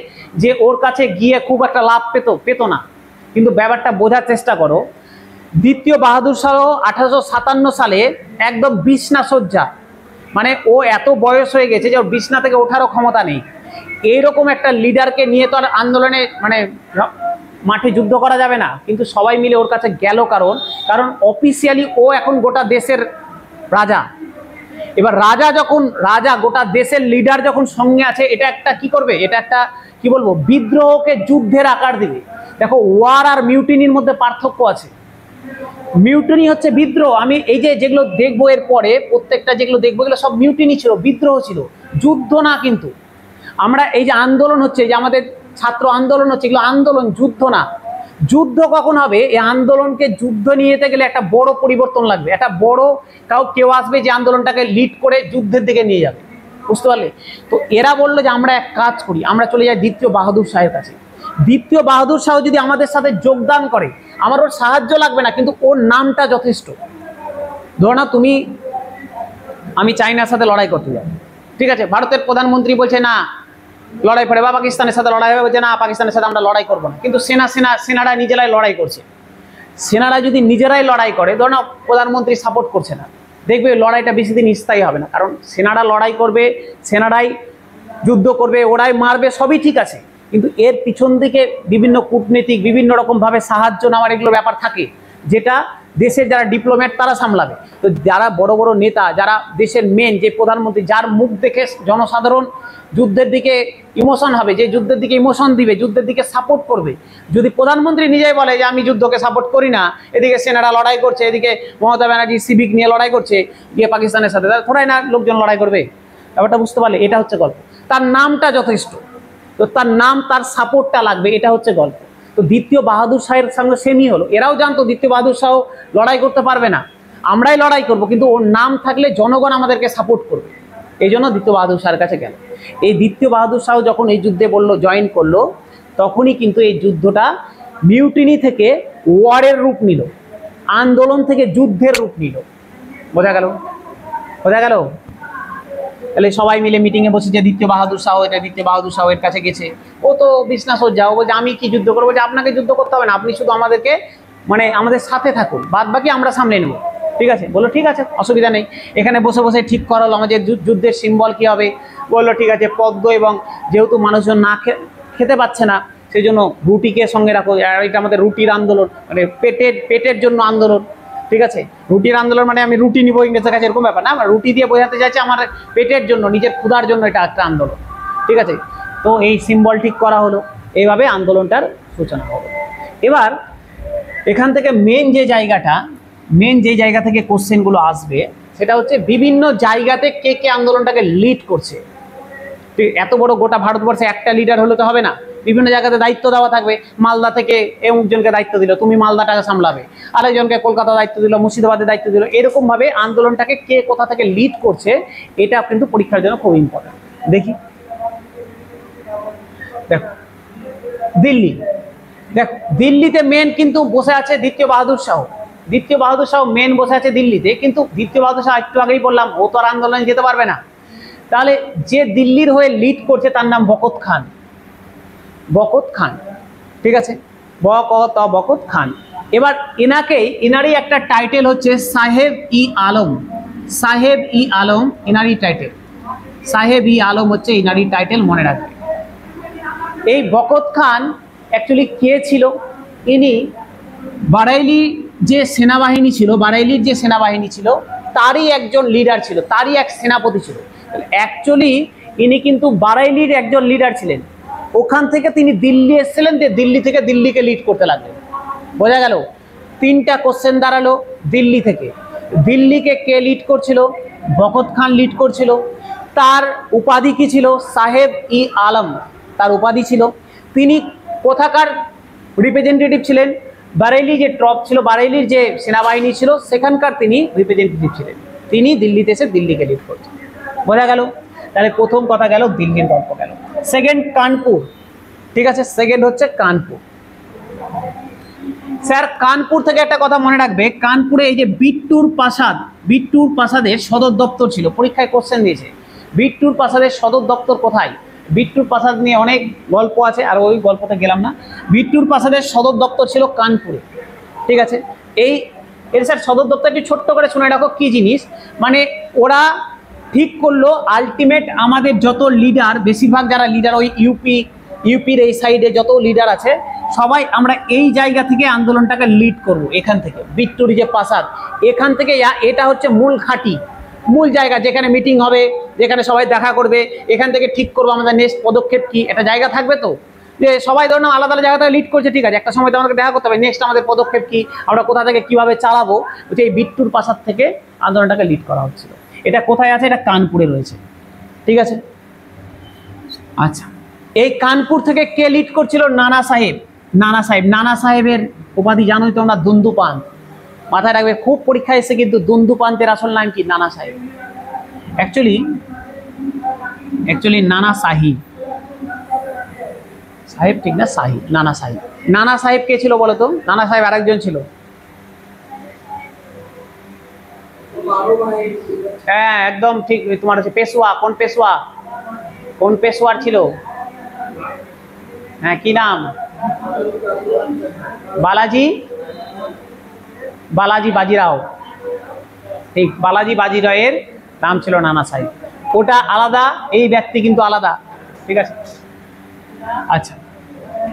যে ওর কাছে গিয়ে খুব একটা লাভ পেত না? কিন্তু ব্যাপারটা বোঝার চেষ্টা করো। দ্বিতীয় বাহাদুর শাহ 1857 সালে একদম বিছনা সজ্জা, মানে ও এত বয়স হয়ে গেছে যে ওর বিছনা থেকে ওঠারও ক্ষমতা নেই। এইরকম একটা লিডারকে নিয়ে তো আর আন্দোলনে মানে মাঠে যুদ্ধ করা যাবে না। কিন্তু সবাই মিলে ওর কাছে গেল, কারণ অফিসিয়ালি ও এখন গোটা দেশের রাজা। এবার রাজা গোটা দেশের লিডার যখন সঙ্গে আছে, এটা একটা কি করবে, এটা একটা কি বলবো, বিদ্রোহকে যুদ্ধের আকার দিবে। দেখো ওয়ার আর মিউটিনির মধ্যে পার্থক্য আছে। মিউটিনি হচ্ছে বিদ্রোহ। আমি এই যেগুলো দেখবো এর পরে প্রত্যেকটা যেগুলো দেখবো এগুলো সব মিউটিনি ছিল, বিদ্রোহ ছিল, যুদ্ধ না। কিন্তু আমরা এই যে আন্দোলন হচ্ছে, যে আমাদের ছাত্র আন্দোলন হচ্ছে, এগুলো আন্দোলন, যুদ্ধ না। যুদ্ধ কখন হবে? এই আন্দোলনকে যুদ্ধ নিয়ে যেতে গেলে একটা বড় পরিবর্তন লাগবে, একটা বড় কেউ আসবে যে আন্দোলনটাকে লিড করে যুদ্ধের দিকে নিয়ে যাবে। বুঝতে পারলে? তো এরা বললো যে আমরা এক কাজ করি, আমরা চলে যাই দ্বিতীয় বাহাদুর শাহের কাছে। দ্বিতীয় বাহাদুর শাহ যদি আমাদের সাথে যোগদান করে, আমার ওর সাহায্য লাগবে না, কিন্তু ওর নামটা যথেষ্ট। ধরো না আমি চাইনার সাথে লড়াই করতে যাই, ঠিক আছে, ভারতের প্রধানমন্ত্রী বলছে না লড়াই পড়ে বা পাকিস্তানের সাথে লড়াই হবে, বলছে না পাকিস্তানের সাথে আমরা লড়াই করবো না, কিন্তু সেনারা নিজেরাই লড়াই করছে। সেনারা যদি নিজেরাই লড়াই করে, ধরো না প্রধানমন্ত্রী সাপোর্ট করছে না, দেখবে লড়াইটা বেশি দিন স্থায়ী হবে না। কারণ সেনারা লড়াই করবে, সেনারাই যুদ্ধ করবে, ওরাই মারবে, সবই ঠিক আছে, কিন্তু এর পিছন দিকে বিভিন্ন কূটনীতিক বিভিন্ন রকমভাবে সাহায্য নেওয়ার এগুলো ব্যাপার থাকে, যেটা দেশের যারা ডিপ্লোম্যাট তারা সামলাবে। তো যারা বড় বড় নেতা, যারা দেশের মেন যে প্রধানমন্ত্রী, যার মুখ দেখে জনসাধারণ যুদ্ধের দিকে ইমোশন হবে, যে যুদ্ধের দিকে ইমোশন দিবে, যুদ্ধের দিকে সাপোর্ট করবে, যদি প্রধানমন্ত্রী নিজেই বলে যে আমি যুদ্ধকে সাপোর্ট করি না, এদিকে সেনারা লড়াই করছে, এদিকে মমতা ব্যানার্জি সিভিক নিয়ে লড়াই করছে গিয়ে পাকিস্তানের সাথে, তাহলে থোড়াই না লোকজন লড়াই করবে। ব্যাপারটা বুঝতে পারলে? এটা হচ্ছে গল্প। তার নামটা যথেষ্ট, তো তার নাম, তার সাপোর্টটা লাগবে, এটা হচ্ছে গল্প। তো দ্বিতীয় বাহাদুর শাহের সঙ্গে সেমই হলো। এরাও জানতো দ্বিতীয় বাহাদুর শাহ লড়াই করতে পারবে না, আমরাই লড়াই করব, কিন্তু ওর নাম থাকলে জনগণ আমাদেরকে সাপোর্ট করবে, এই জন্য দ্বিতীয় বাহাদুর শাহের কাছে গেল। এই দ্বিতীয় বাহাদুর শাহ যখন এই যুদ্ধে বললো, জয়েন করলো, তখনই কিন্তু এই যুদ্ধটা মিউটিনি থেকে ওয়ারের রূপ নিল, আন্দোলন থেকে যুদ্ধের রূপ নিল। বোঝা গেল? বোঝা গেল? তাহলে সবাই মিলে মিটিংয়ে বসে, যে দ্বিতীয় বাহাদুর শাহ, এটা দ্বিতীয় বাহাদুর শাহের কাছে গেছে, ও তো বিছনাসজ্জা, ও বলছে আমি কি যুদ্ধ করবো, যে আপনাকে যুদ্ধ করতে হবে না, আপনি শুধু আমাদেরকে মানে আমাদের সাথে থাকুন, বাদ বাকি আমরা সামলে নেব। ঠিক আছে, বললো ঠিক আছে, অসুবিধা নেই। এখানে বসে বসে ঠিক করা হলো আমাদের যুদ্ধের সিম্বল কি হবে। বললো ঠিক আছে, পদ্ম, এবং যেহেতু মানুষজন না খেতে পাচ্ছে না, সেই জন্য রুটিকে সঙ্গে রাখো, আর এটা আমাদের রুটির আন্দোলন, মানে পেটের জন্য আন্দোলন। ঠিক আছে, রুটির আন্দোলন মানে আমি রুটি নিবো ইংরেজের কাছে, এরকম ব্যাপার না, আমরা রুটি দিয়ে বোঝাতে চাইছি আমার পেটের জন্য, নিজের ক্ষুধার জন্য এটা একটা আন্দোলন। ঠিক আছে, তো এই সিম্বল ঠিক করা হলো, এইভাবে আন্দোলনটার সূচনা হলো। এবার এখান থেকে মেন যে জায়গা থেকে কোশ্চেনগুলো আসবে, সেটা হচ্ছে বিভিন্ন জায়গাতে কে কে আন্দোলনটাকে লিড করছে। ঠিক, এত বড় গোটা ভারতবর্ষে একটা লিডার হলে তো হবে না, বিভিন্ন জায়গাতে দায়িত্ব দেওয়া থাকবে। মালদা থেকে একজনকে দায়িত্ব দিল, তুমি মালদাটাকে সামলাবে, আরেকজনকে কলকাতা দায়িত্ব দিল, মুর্শিদাবাদে দায়িত্ব দিল, এরকম ভাবে আন্দোলনটাকে কে কোথা থেকে লিড করছে, এটা কিন্তু পরীক্ষার জন্য খুব ইম্পর্টেন্ট। দেখি, দেখো দিল্লি, দেখো দিল্লিতে মেন কিন্তু বসে আছে দ্বিতীয় বাহাদুর শাহ। দ্বিতীয় বাহাদুর শাহ মেন বসে আছে দিল্লিতে, কিন্তু দ্বিতীয় বাহাদুর শাহ একটু আগেই বললাম ও তো আর আন্দোলনে যেতে পারবে না। তাহলে যে দিল্লির হয়ে লিড করছে তার নাম বকত খান। বকত খান, ঠিক আছে, বকত খান। এবার এনারই একটা টাইটেল হচ্ছে সাহেব-ই-আলম। সাহেব-ই-আলম এনারই টাইটেল, সাহেব-ই-আলম হচ্ছে এনারই টাইটেল, মনে রাখবে। এই বকত খান অ্যাকচুয়ালি কে ছিল? ইনি বারাইলি যে সেনাবাহিনী ছিল, তারই একজন লিডার ছিল, তারই এক সেনাপতি ছিল। অ্যাকচুয়ালি ইনি কিন্তু বারাইলির একজন লিডার ছিলেন, ওখান থেকে তিনি দিল্লি এসেছিলেন, যে দিল্লি থেকে দিল্লিকে লিড করতে লাগলেন। বোঝা গেল? তিনটা কোশ্চেন দাঁড়ালো দিল্লি থেকে। দিল্লিকে কে লিড করছিল? বকত খান লিড করছিল। তার উপাধি কি ছিল? সাহেব-ই-আলম তার উপাধি ছিল। তিনি কোথাকার রিপ্রেজেন্টেটিভ ছিলেন? বারেলি যে ট্রপ ছিল, বারেলির যে সেনাবাহিনী ছিল, সেখানকার তিনি রিপ্রেজেন্টেটিভ ছিলেন। তিনি দিল্লিতে এসে দিল্লিকে লিড করছেন। বোঝা গেল? তাহলে প্রথম কথা গেল, দিল্লির গল্প গেল। সেকেন্ড কানপুর, ঠিক আছে, সেকেন্ড হচ্ছে কানপুর। স্যার কানপুর থেকে একটা কথা মনে রাখবে, কানপুরে এই যে বিট্টুর প্রাসাদের সদর দপ্তর ছিল, পরীক্ষায় কোশ্চেন দিয়েছে বিট্টুর প্রাসাদের সদর দপ্তর কোথায়। বিট্টুর প্রাসাদ নিয়ে অনেক গল্প আছে, আর ওই গল্পতে গেলাম না। বিট্টুর প্রাসাদের সদর দপ্তর ছিল কানপুরে। ঠিক আছে, এর স্যার সদর দপ্তরটি ছোট্ট করে শুনে রাখো কি জিনিস, মানে ওরা ঠিক করলো আলটিমেট আমাদের যত লিডার, বেশিরভাগ যারা লিডার ওই ইউপির এই সাইডে যত লিডার আছে, সবাই আমরা এই জায়গা থেকে আন্দোলনটাকে লিড করব। এখান থেকে বিট্টুর যে প্রাসাদ, এখান থেকে এটা হচ্ছে মূল ঘাঁটি, মূল জায়গা, যেখানে মিটিং হবে, যেখানে সবাই দেখা করবে, এখান থেকে ঠিক করবো আমাদের নেক্সট পদক্ষেপ কি। একটা জায়গা থাকবে তো, যে সবাই ধরুন আলাদা আলাদা জায়গা থেকে লিড করছে, ঠিক আছে, একটা সময় তো আমাদেরকে দেখা করতে হবে, নেক্সট আমাদের পদক্ষেপ কি, আমরা কোথা থেকে কিভাবে চালাবো। এই বিট্টুর প্রাসাদ থেকে আন্দোলনটাকে লিড করা হচ্ছিল। এটা কোথায় আছে? এটা কানপুরে রয়েছে। ঠিক আছে, আচ্ছা, এই কানপুর থেকে কে লিড করছিল? নানা সাহেব। নানা সাহেবের উপাধি জানোই তোমরা, দুন্দুপান। মাথায় রাখবে, খুব পরীক্ষা এসে কিন্তু দুন্দুপান্তের আসল নাম কি? নানা সাহেব। অ্যাকচুয়ালি নানা সাহিব, সাহেব ঠিক না, সাহিব, নানা সাহেব। নানা সাহেব কে ছিল বলো তো? নানা সাহেব আরেকজন ছিল, হ্যাঁ একদম ঠিক, তোমার হচ্ছে পেশোয়া। কোন পেশোয়া, কোন পেশোয়ার ছিল? হ্যাঁ কি নাম? বালাজি, বালাজি বাজিরাও। ঠিক, বালাজি বাজিরাওয়ের নাম ছিল নানা সাহেব। ওটা আলাদা, এই ব্যক্তি কিন্তু আলাদা। ঠিক আছে, আচ্ছা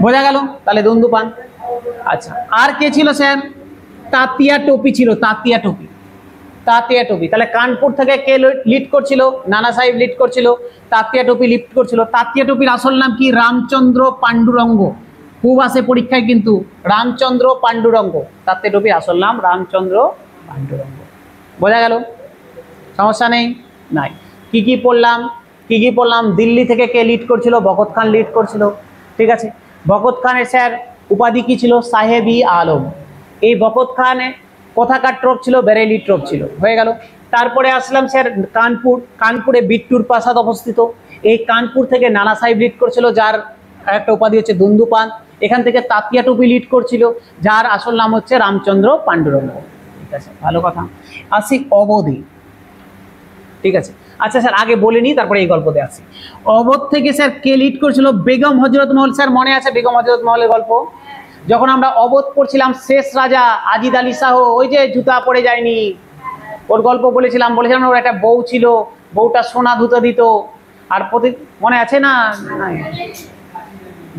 বোঝা গেল তাহলে দুন্দুপান। আচ্ছা আর কে ছিল স্যার? তাতিয়া টোপি ছিল, তাতিয়া টোপি। তাতিয়া টোপি, তাহলে কানপুর থেকে কে লিড করছিল? নানা সাহেব লিড করছিল, তাতিয়া টোপি লিড করছিল। তাতিয়া টোপির আসল নাম কি? রামচন্দ্র পাণ্ডুরঙ্গ। খুব আসে পরীক্ষায় কিন্তু, রামচন্দ্র পাণ্ডুরঙ্গ। তাতিয়া টোপির আসল নাম রামচন্দ্র পাণ্ডুরঙ্গ। বোঝা গেল? সমস্যা নেই? নাই। কি কি পড়লাম, কি কি পড়লাম? দিল্লি থেকে কে লিড করছিল? বখত খান লিড করছিল। ঠিক আছে, বখত খানের স্যার উপাধি কি ছিল? সাহেব-ই আলম। এই বখত খান কোথাকার ট্রপ ছিল? বেরেলি ট্রপ ছিল। হয়ে গেল। তারপরে আসলাম স্যার কানপুর। কানপুরে বিট্টুর প্রাসাদ অবস্থিত। এই কানপুর থেকে নানা সাহেব লিড করছিল, যার একটা উপাধি হচ্ছে দুন্দুপান। এখান থেকে তাতিয়া টুপি লিড করছিল, যার আসল নাম হচ্ছে রামচন্দ্র পাণ্ডুরঙ্গ। ঠিক আছে, ভালো কথা। আসি অবধি। ঠিক আছে, আচ্ছা স্যার আগে বলে নিই, তারপরে এই গল্পতে আসি। অবধ থেকে স্যার কে লিড করছিল? বেগম হজরত মহল। স্যার মনে আছে বেগম হজরত মহলের গল্প? যখন আমরা অবধ পড়ছিলাম, শেষ রাজা আজিদ আলী শাহ, ওই যে জুতা পড়ে যায়নি, ওর গল্প বলেছিলাম ওর একটা বউ ছিল, বউটা সোনা ধুতো দিত। আর প্রতি মনে আছে না?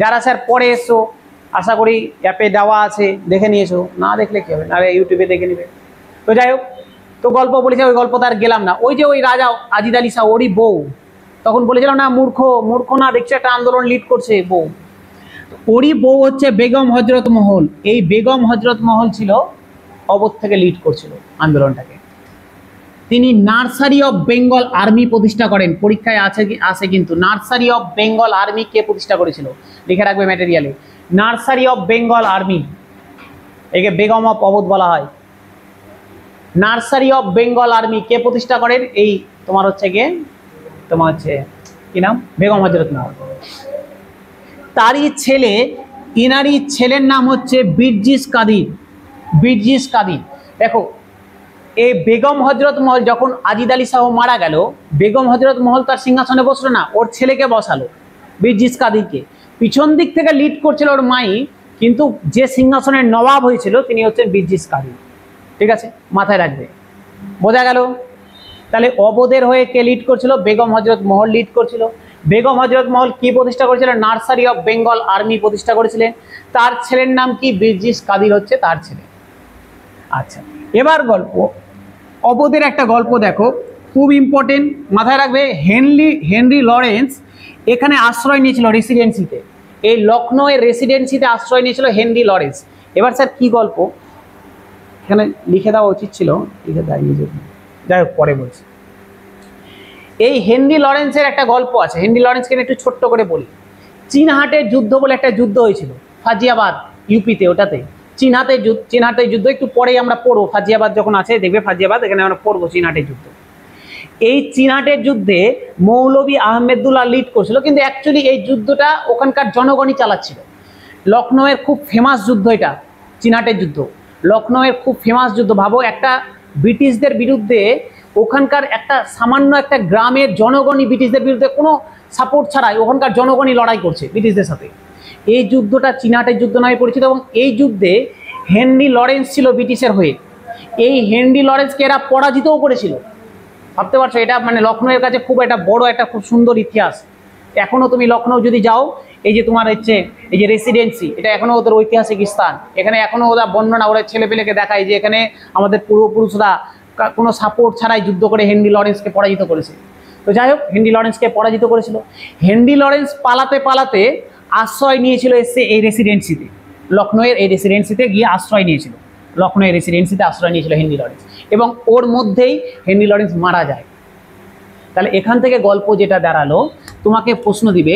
যারা স্যার পড়ে এসো, আশা করি অ্যাপে দেওয়া আছে, দেখে নিয়েছো। না দেখলে কি হবে, না ইউটিউবে দেখে নিবে। তো যাই হোক, তো গল্প বলেছে, ওই গল্প তার গেলাম না। ওই যে ওই রাজা আজিদ আলী শাহ, ওরই বউ। তখন বলেছিলাম না মূর্খ, মূর্খ না, দেখছে একটা আন্দোলন লিড করছে বউ। ওরই বউ হচ্ছে বেগম হজরত মহল। এই বেগম হজরত মহল ছিল অবধ থেকে লিড করছিল আন্দোলনটাকে। তিনি নার্সারি অফ বেঙ্গল আর্মি প্রতিষ্ঠা করেন। পরীক্ষায় আছে কিন্তু, নার্সারি অফ বেঙ্গল আর্মি কে প্রতিষ্ঠা করেছিল? লিখে রাখবে ম্যাটেরিয়ালে, নার্সারি অফ বেঙ্গল আর্মি। একে বেগম অফ অবধ বলা হয়। নার্সারি অফ বেঙ্গল আর্মি কে প্রতিষ্ঠা করেন? এই তোমার হচ্ছে গিয়ে, তোমার হচ্ছে কি নাম? বেগম হজরত মহল। তারই ছেলে, ইনারই ছেলের নাম হচ্ছে বিরজিস কাদির। বিরজিস কাদির। দেখো, এই বেগম হজরত মহল যখন আজিদ আলী শাহ মারা গেল, বেগম হজরত মহল তার সিংহাসনে বসলো না, ওর ছেলেকে বসালো, বিরজিস কাদিরকে। পিছন দিক থেকে লিড করছিল ওর মাই, কিন্তু যে সিংহাসনের নবাব হয়েছিল তিনি হচ্ছেন বিরজিস কাদির। ঠিক আছে, মাথায় রাখবে। বোঝা গেল? তাহলে অবধের হয়ে কে লিড করছিল? বেগম হজরত মহল লিড করছিল। বেগম হজরত মহল কি প্রতিষ্ঠা করেছিলেন? নার্সারি অফ বেঙ্গল আর্মি প্রতিষ্ঠা করেছিলেন। তার ছেলের নাম কি? বিরজিস কাদির হচ্ছে তার ছেলে। আচ্ছা, এবার গল্প। অবধের একটা গল্প দেখো, খুব ইম্পর্টেন্ট, মাথায় রাখবে। হেনরি লরেন্স এখানে আশ্রয় নিয়েছিল রেসিডেন্সিতে। এই লখনৌয়ের রেসিডেন্সিতে আশ্রয় নিয়েছিল হেনরি লরেন্স। এবার স্যার কি গল্প, এখানে লিখে দেওয়া উচিত ছিল, লিখে দাঁড়িয়ে যেত, যাই হোক পরে বলছি। এই হেনরি লরেন্সের একটা গল্প আছে। হেনরি লরেন্সকে একটু ছোট্ট করে বলি। চীনহাটের যুদ্ধ বলে একটা যুদ্ধ হয়েছিল ফাজিয়াবাদ, ইউপিতে। ওটাতে চীনহাটের যুদ্ধ একটু পরেই আমরা পড়বো। ফাজিয়াবাদ যখন আছে দেখবে, ফাজিয়াবাদ এখানে আমরা পড়বো চীনহাটের যুদ্ধ। এই চীনহাটের যুদ্ধে মৌলভী আহমেদুল্লাহ লিড করছিল, কিন্তু অ্যাকচুয়ালি এই যুদ্ধটা ওখানকার জনগণই চালাচ্ছিল। লখনৌয়ের খুব ফেমাস যুদ্ধ এটা, চীনহাটের যুদ্ধ। লখনৌয়ের খুব ফেমাস যুদ্ধ। ভাবো, একটা ব্রিটিশদের বিরুদ্ধে ওখানকার একটা সামান্য একটা গ্রামের জনগণই ব্রিটিশদের বিরুদ্ধে কোনো সাপোর্ট ছাড়াই ওখানকার জনগণই লড়াই করছে ব্রিটিশদের সাথে। এই যুদ্ধটা চীনহাটের যুদ্ধ নামে পরিচিত, এবং এই যুদ্ধে হেনরি লরেন্স ছিল ব্রিটিশের হয়ে। এই হেনরি লরেন্সকে এরা পরাজিতও করেছিল। ভাবতে পারছো, এটা মানে লখনৌয়ের কাছে খুব একটা বড়, একটা খুব সুন্দর ইতিহাস। এখনো তুমি লখনৌ যদি যাও, এই যে তোমার হচ্ছে এই যে রেসিডেন্সি, এটা এখনো ওদের ঐতিহাসিক স্থান। এখানে এখনো ওরা বর্ণনা, ওরা ছেলেপেলেকে দেখায় যে এখানে আমাদের পূর্বপুরুষরা কোনো সাপোর্ট ছাড়াই যুদ্ধ করে হেনরি লরেন্সকে পরাজিত করেছে। তো যাই হোক, হেনরি লরেন্সকে পরাজিত করেছিল। হেনরি লরেন্স পালাতে পালাতে আশ্রয় নিয়েছিল এসে এই রেসিডেন্সিতে, লখনৌয়ের এই রেসিডেন্সিতে গিয়ে আশ্রয় নিয়েছিল। লখনৌয়ের রেসিডেন্সিতে আশ্রয় নিয়েছিল হেনরি লরেন্স, এবং ওর মধ্যেই হেনরি লরেন্স মারা যায়। তাহলে এখান থেকে গল্প যেটা দাঁড়ালো, তোমাকে প্রশ্ন দিবে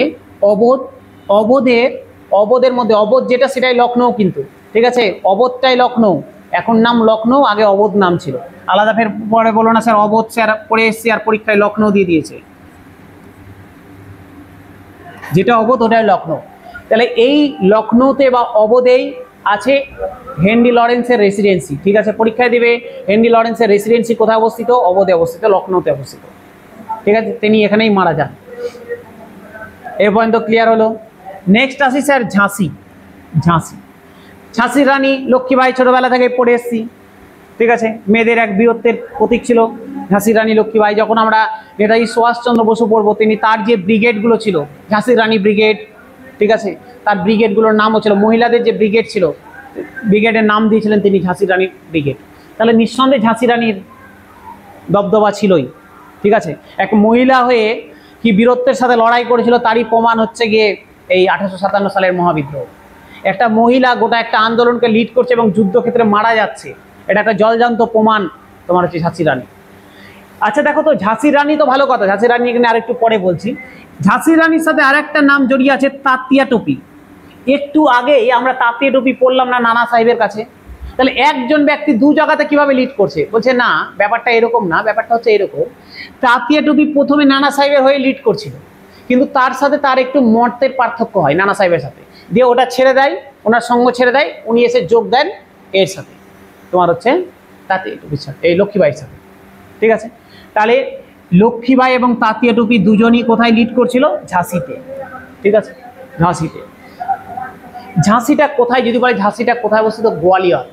অবধের মধ্যে অবধ যেটা সেটাই লখনৌ কিন্তু। ঠিক আছে, অবধটাই লখনৌ, এখন নাম লখনৌ, আগে অবধ নাম ছিল আলাদা। ফের পরে বলো না স্যার অবধ স্যার পড়ে এসছি আর পরীক্ষায় লখনৌ দিয়ে দিয়েছে। যেটা অবধ ওটাই লখনৌ। তাহলে এই লখনৌতে বা অবধেই আছে হেনরি লরেন্সের রেসিডেন্সি। ঠিক আছে, পরীক্ষায় দিবে হেনরি লরেন্সের রেসিডেন্সি কোথায় অবস্থিত? অবধে অবস্থিত, লখনৌতে অবস্থিত। ঠিক আছে, তিনি এখানেই মারা যান। এ পর্যন্ত ক্লিয়ার হলো। নেক্সট আসি স্যার ঝাঁসি। ঝাঁসি, ঝাঁসির রানী লক্ষ্মীবাই ছোটবেলা থেকে পড়ে এসছি। ঠিক আছে, মেয়েদের এক বীরত্বের প্রতীক ছিল ঝাঁসির রানী লক্ষ্মীবাই। যখন আমরা নেতাজি সুভাষচন্দ্র বসু পড়বো, তিনি তার যে ব্রিগেডগুলো ছিল, ঝাঁসির রানী ব্রিগেড, ঠিক আছে, তার ব্রিগেডগুলোর নামও ছিল, মহিলাদের যে ব্রিগেড ছিল, ব্রিগেডের নাম দিয়েছিলেন তিনি ঝাঁসির রানীর ব্রিগেড। তাহলে নিঃসন্দেহে ঝাঁসি রানীর দবদবা ছিলই। ঠিক আছে, এক মহিলা হয়ে কি বীরত্বের সাথে লড়াই করেছিল তারই প্রমাণ হচ্ছে গিয়ে এই 1857 সালের মহাবিদ্রোহ। একটা মহিলা গোটা একটা আন্দোলনকে লিড করছে এবং যুদ্ধক্ষেত্রে মারা যাচ্ছে, এটা একটা জলজান্ত প্রমাণ তোমার হচ্ছে ঝাঁসি রানী। আচ্ছা দেখো তো, ঝাঁসি রানী তো ভালো কথা, ঝাঁসি রানী এখানে আরেকটু পরে বলছি। ঝাঁসি রানীর সাথে আরেকটা নাম জড়িয়ে আছে, তাঁতিয়া টুপি। একটু আগেই আমরা তাঁতিয়া টুপি পড়লাম না নানা সাহেবের কাছে? তাহলে একজন ব্যক্তি দু জায়গাতে কিভাবে লিড করছে? বলছে না, ব্যাপারটা এরকম না, ব্যাপারটা হচ্ছে এরকম, তাঁতিয়া টুপি প্রথমে নানা সাহেবের হয়ে লিড করছিল, কিন্তু তার সাথে তার একটু মর্তের পার্থক্য হয় নানা সাহেবের সাথে, দিয়ে ওটা ছেড়ে দেয়, ওনার সঙ্গ ছেড়ে দেয়, উনি এসে যোগ দেন এর সাথে, তোমার হচ্ছে তাঁতিয়া টুপির সাথে, এই লক্ষ্মীবাইয়ের সাথে। ঠিক আছে, তাহলে লক্ষ্মীবাই এবং তাঁতিয়া টুপি দুজনই কোথায় লিড করছিল? ঝাঁসিতে। ঠিক আছে, ঝাঁসিতে। ঝাঁসিটা কোথায় যদি বলে, ঝাঁসিটা কোথায় অবস্থিত? গোয়ালিয়র,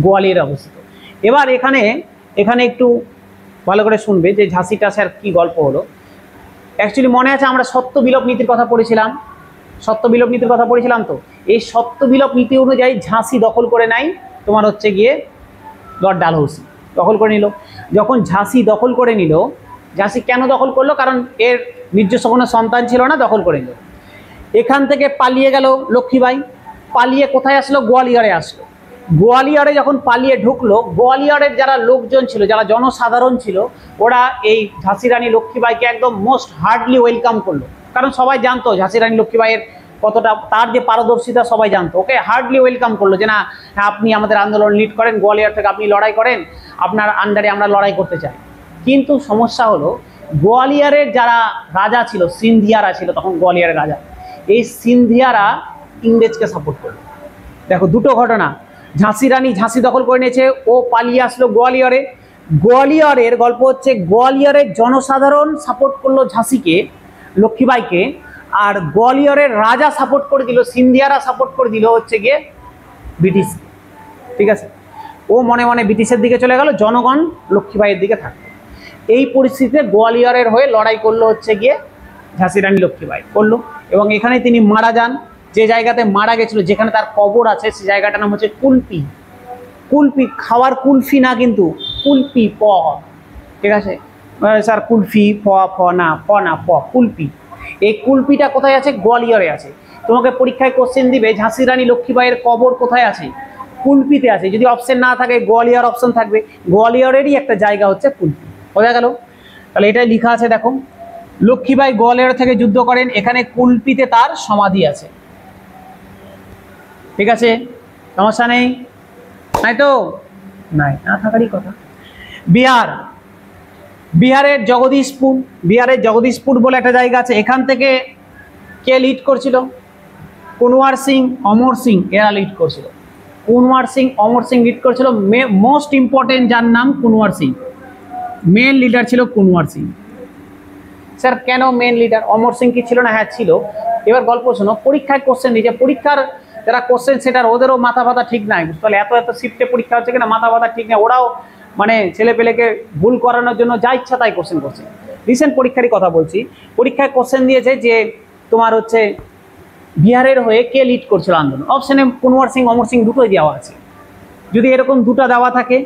গোয়ালিয়রে অবস্থিত। এবার এখানে এখানে একটু ভালো করে শুনবে যে ঝাঁসিটা স্যার কি গল্প হলো। অ্যাকচুয়ালি মনে আছে আমরা সত্য বিলোপ নীতির কথা পড়েছিলাম, সত্য বিলোপ নীতির কথা পড়েছিলাম। তো এই সত্য বিলোপ নীতি অনুযায়ী ঝাঁসি দখল করে নেয় তোমার হচ্ছে গিয়ে লর্ড ডালহৌসি, দখল করে নিল। যখন ঝাঁসি দখল করে নিল, ঝাঁসি কেন দখল করলো? কারণ এর নিজস্ব কোনো সন্তান ছিল না, দখল করে নিল। এখান থেকে পালিয়ে গেল লক্ষ্মীবাই, পালিয়ে কোথায় আসলো? গোয়ালিয়রে আসলো। গোয়ালিয়রে যখন পালিয়ে ঢুকলো, গোয়ালিয়রের যারা লোকজন ছিল, যারা জনসাধারণ ছিল, ওরা এই ঝাঁসি রানী লক্ষ্মীবাইকে একদম মোস্ট হার্ডলি ওয়েলকাম করলো। কারণ সবাই জানতো ঝাঁসি রানী লক্ষ্মীবাইয়ের কতটা, তার যে পারদর্শিতা সবাই জানতো, ওকে হার্ডলি ওয়েলকাম করলো যে না, হ্যাঁ আপনি আমাদের আন্দোলন লিড করেন, গোয়ালিয়র থেকে আপনি লড়াই করেন, আপনার আন্ডারে আমরা লড়াই করতে চাই। কিন্তু সমস্যা হলো, গোয়ালিয়রের যারা রাজা ছিল, সিন্ধিয়ারা ছিল তখন গোয়ালিয়রের রাজা, এই সিন্ধিয়ারা ইংরেজকে সাপোর্ট করলো। দেখো দুটো ঘটনা, ঝাঁসি রানী ঝাঁসি দখল করে নিয়েছে, ও পালিয়ে আসলো গোয়ালিয়রে। গোয়ালিয়রের গল্প হচ্ছে, গোয়ালিয়রের জনসাধারণ সাপোর্ট করলো ঝাঁসিকে, লক্ষ্মীবাইকে, আর গোয়ালিয়রের রাজা সাপোর্ট করে দিল, সিন্ধিয়ারা সাপোর্ট করে দিল হচ্ছে গিয়ে ব্রিটিশ। ঠিক আছে, ও মনে মনে ব্রিটিশের দিকে চলে গেল, জনগণ লক্ষ্মীবাইয়ের দিকে থাকলো। এই পরিস্থিতিতে গোয়ালিয়রের হয়ে লড়াই করলো হচ্ছে গিয়ে ঝাঁসি রানী লক্ষ্মীবাই করলো, এবং এখানে তিনি মারা যান। যে জায়গাতে মারা গেছিল, যেখানে তার কবর আছে, সেই জায়গাটার নাম হচ্ছে কুলপি। কুলপি, খাওয়ার কুলফি না কিন্তু, কুলপি, প। ঠিক আছে স্যার, কুলফি প, প না, প না, প, কুলপি। এই কুলপিটা কোথায় আছে? গোয়ালিয়রে আছে। তোমাকে পরীক্ষায় কোশ্চেন দিবে ঝাঁসি রানী লক্ষ্মীবাইয়ের কবর কোথায় আছে? কুলপিতে আছে। যদি অপশন না থাকে গোয়ালিয়র অপশন থাকবে, গোয়ালিয়রেরই একটা জায়গা হচ্ছে কুলপি। বোঝা গেল? তাহলে এটাই লেখা আছে দেখো, লক্ষ্মীবাই গোয়ালিয়র থেকে যুদ্ধ করেন, এখানে কুলপিতে তার সমাধি আছে। ঠিক আছে, সমস্যা নেই, নাই তো? নাই, না থাকারই কথা। বিহার, বিহারের জগদীশপুর, বিহারের জগদীশপুর বলে একটা জায়গা আছে, এখান থেকে কে লিড করছিল? কুনওয়ার সিং, অমর সিং, এরা লিড করছিল। কুনওয়ার সিং, অমর সিং লিড করছিল। মোস্ট ইম্পর্টেন্ট যার নাম কুনওয়ার সিং, মেন লিডার ছিল কুনওয়ার সিং। স্যার কেন মেন লিডার? অমর সিং কি ছিল না? হ্যাঁ ছিল। এবার গল্প শোনো, পরীক্ষায় কোশ্চেন দিয়েছে, পরীক্ষার যারা কোশ্চেন সেটার ওদেরও মাথা ব্যথা ঠিক নাই, বুঝতে পারলে? এত এত শিফটে পরীক্ষা হচ্ছে কিনা, মাথা ব্যথা ঠিক নেই, ওরাও মানে ছেলে পেলেকে ভুল করানোর জন্য যা ইচ্ছা তাই কোশ্চেন করছে। রিসেন্ট পরীক্ষারই কথা বলছি, পরীক্ষায় কোশ্চেন দিয়েছে যে তোমার হচ্ছে বিহারের হয়ে কে লিড করছিল আন্দোলন। অপশানে কুনওয়ার সিং, অমর সিং দুটোই দেওয়া আছে। যদি এরকম দুটো দেওয়া থাকে,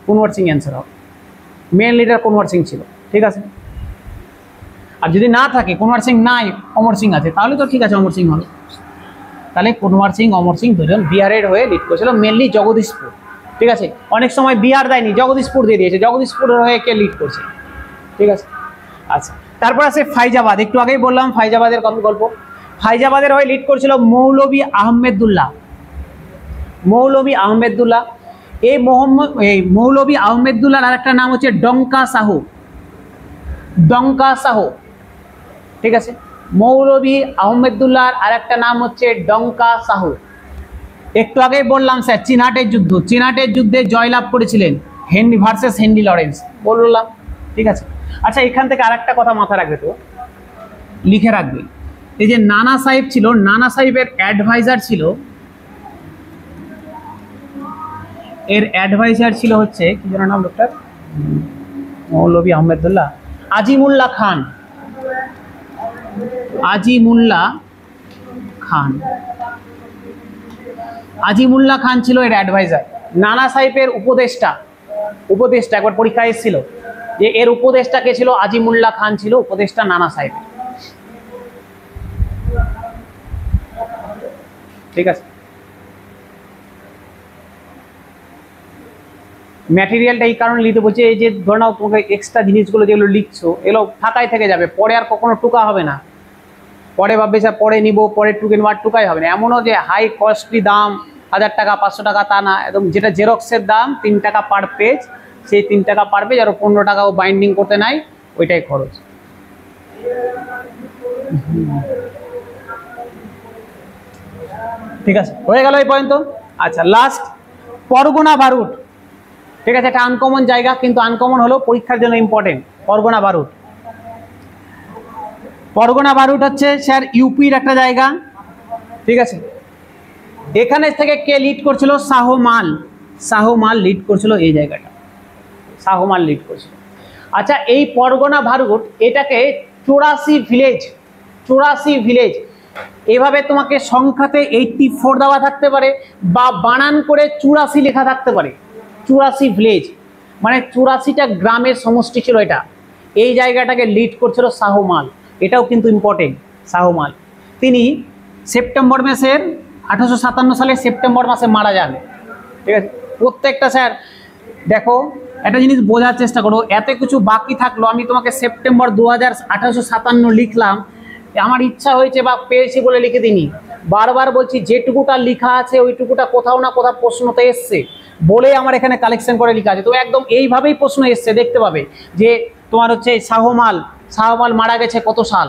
কুনওয়ার সিং অ্যান্সার হবে, মেন লিডার কুনওয়ার সিং ছিল। ঠিক আছে, আর যদি না থাকে, কুনওয়ার সিং নাই, অমর সিং আছে, তাহলে তো ঠিক আছে, অমর সিং হলো। তাহলে কুনওয়ার সিং, অমর সিং দুজন বিহারের হয়ে লিড করেছিল, মেনলি জগদীশপুর। ঠিক আছে, অনেক সময় বিহার দেয়নি, জগদীশপুর দিয়ে দিয়েছে, জগদীশপুরের হয়ে কে লিড করছে। ঠিক আছে, আচ্ছা তারপর আছে ফাইজাবাদ। একটু আগেই বললাম ফাইজাবাদের গল্প। ফাইজাবাদের হয়ে লিড করছিল মৌলভী আহমেদুল্লাহ। মৌলভী আহমেদুল্লাহ, এই মৌলভী আহমেদুল্লাহর আরেকটা নাম হচ্ছে ডঙ্কা সাহু। ডঙ্কা সাহু, ঠিক আছে, মৌলভী আহমেদুল্লাহর আরেকটা নাম হচ্ছে ডঙ্কা সাহু। একটু আগেই বললাম স্যার চিনাটের যুদ্ধে জয়লাভ করেছিলেন হেনরি ভার্সেস হেনরি লরেন্স, বললাম। ঠিক আছে, আচ্ছা এখান থেকে আরেকটা কথা মাথায় রাখবে, তো লিখে রাখবে, এই যে নানা সাহেব ছিল, নানা সাহেবের অ্যাডভাইজার ছিল, এর অ্যাডভাইজার ছিল হচ্ছে কি যেন নাম লোকটার, মৌলভী আহমেদুল্লাহ, আজিমুল্লাহ খান, আজিমুল্লাহ খান, আজিমুল্লাহ খান ছিল এর অ্যাডভাইজার। নানা সাহেবের উপদেষ্টা, উপদেষ্টা একবার পরীক্ষায় এসেছিল যে এর উপদেষ্টা কে ছিল, আজিমুল্লাহ খান ছিল উপদেষ্টা নানা সাহেবের। ঠিক আছে, ম্যাটেরিয়ালটা এই কারণে লিখতে বলছে, এই যে ধরে নাও তোমাকে এক্সট্রা জিনিসগুলো যেগুলো লিখছো এগুলো ফাঁকায় থেকে যাবে, পরে আর কখনো টুকা হবে না, পরে ভাববে স্যার পরে নিব, পরে টুকেন বার টুকাই হবে না। এমনও যে হাই কস্টলি দাম 1000 টাকা 500 টাকা তা না, একদম যেটা জেরক্সের দাম 3 টাকা পার পেজ, সেই 3 টাকা পার পেজ, আর 15 টাকাও বাইন্ডিং করতে নাই, ওইটাই খরচ। ঠিক আছে, হয়ে গেল এই পর্যন্ত। আচ্ছা লাস্ট, পরগনা বারুদ। ঠিক আছে, এটা আনকমন জায়গা, কিন্তু আনকমন হলেও পরীক্ষার জন্য ইম্পর্টেন্ট। পরগনা বারুদ, পরগনা বারুদ হচ্ছে স্যার ইউপির একটা জায়গা। ঠিক আছে, এখানে থেকে কে লিড করছিল, শাহমাল, শাহমাল লিড করছিল এই জায়গাটা, শাহমাল লিড করছিল। আচ্ছা এই পরগনা বারুদ এটাকে 84 ভিলেজ, 84 ভিলেজ, এভাবে তোমাকে সংখ্যাতে 84 দেওয়া থাকতে পারে, বা বানান করে 84 লেখা থাকতে পারে। 84 ভিলেজ মানে 84টা গ্রামের সমষ্টি ছিল এটা। এই জায়গাটাকে লিড করছিল শাহমাল, এটাও কিন্তু ইম্পর্টেন্ট। শাহমাল তিনি সেপ্টেম্বর মাসের 1857 সালে সেপ্টেম্বর মাসে মারা যান। ঠিক আছে, প্রত্যেকটা স্যার দেখো একটা জিনিস বোঝার চেষ্টা করো, এত কিছু বাকি থাকলো, আমি তোমাকে সেপ্টেম্বর 1857 লিখলাম, আমার ইচ্ছা হয়েছে বা পেয়েছি বলে লিখে দিইনি। বারবার বলছি যেটুকুটা লেখা আছে ওইটুকুটা কোথাও না কোথাও প্রশ্নতে এসছে বলে আমার এখানে কালেকশন করে লেখা আছে। তো একদম এইভাবেই প্রশ্ন এসছে, দেখতে পাবে যে তোমার হচ্ছে শাহমাল, শাহমাল মারা গেছে কত সাল,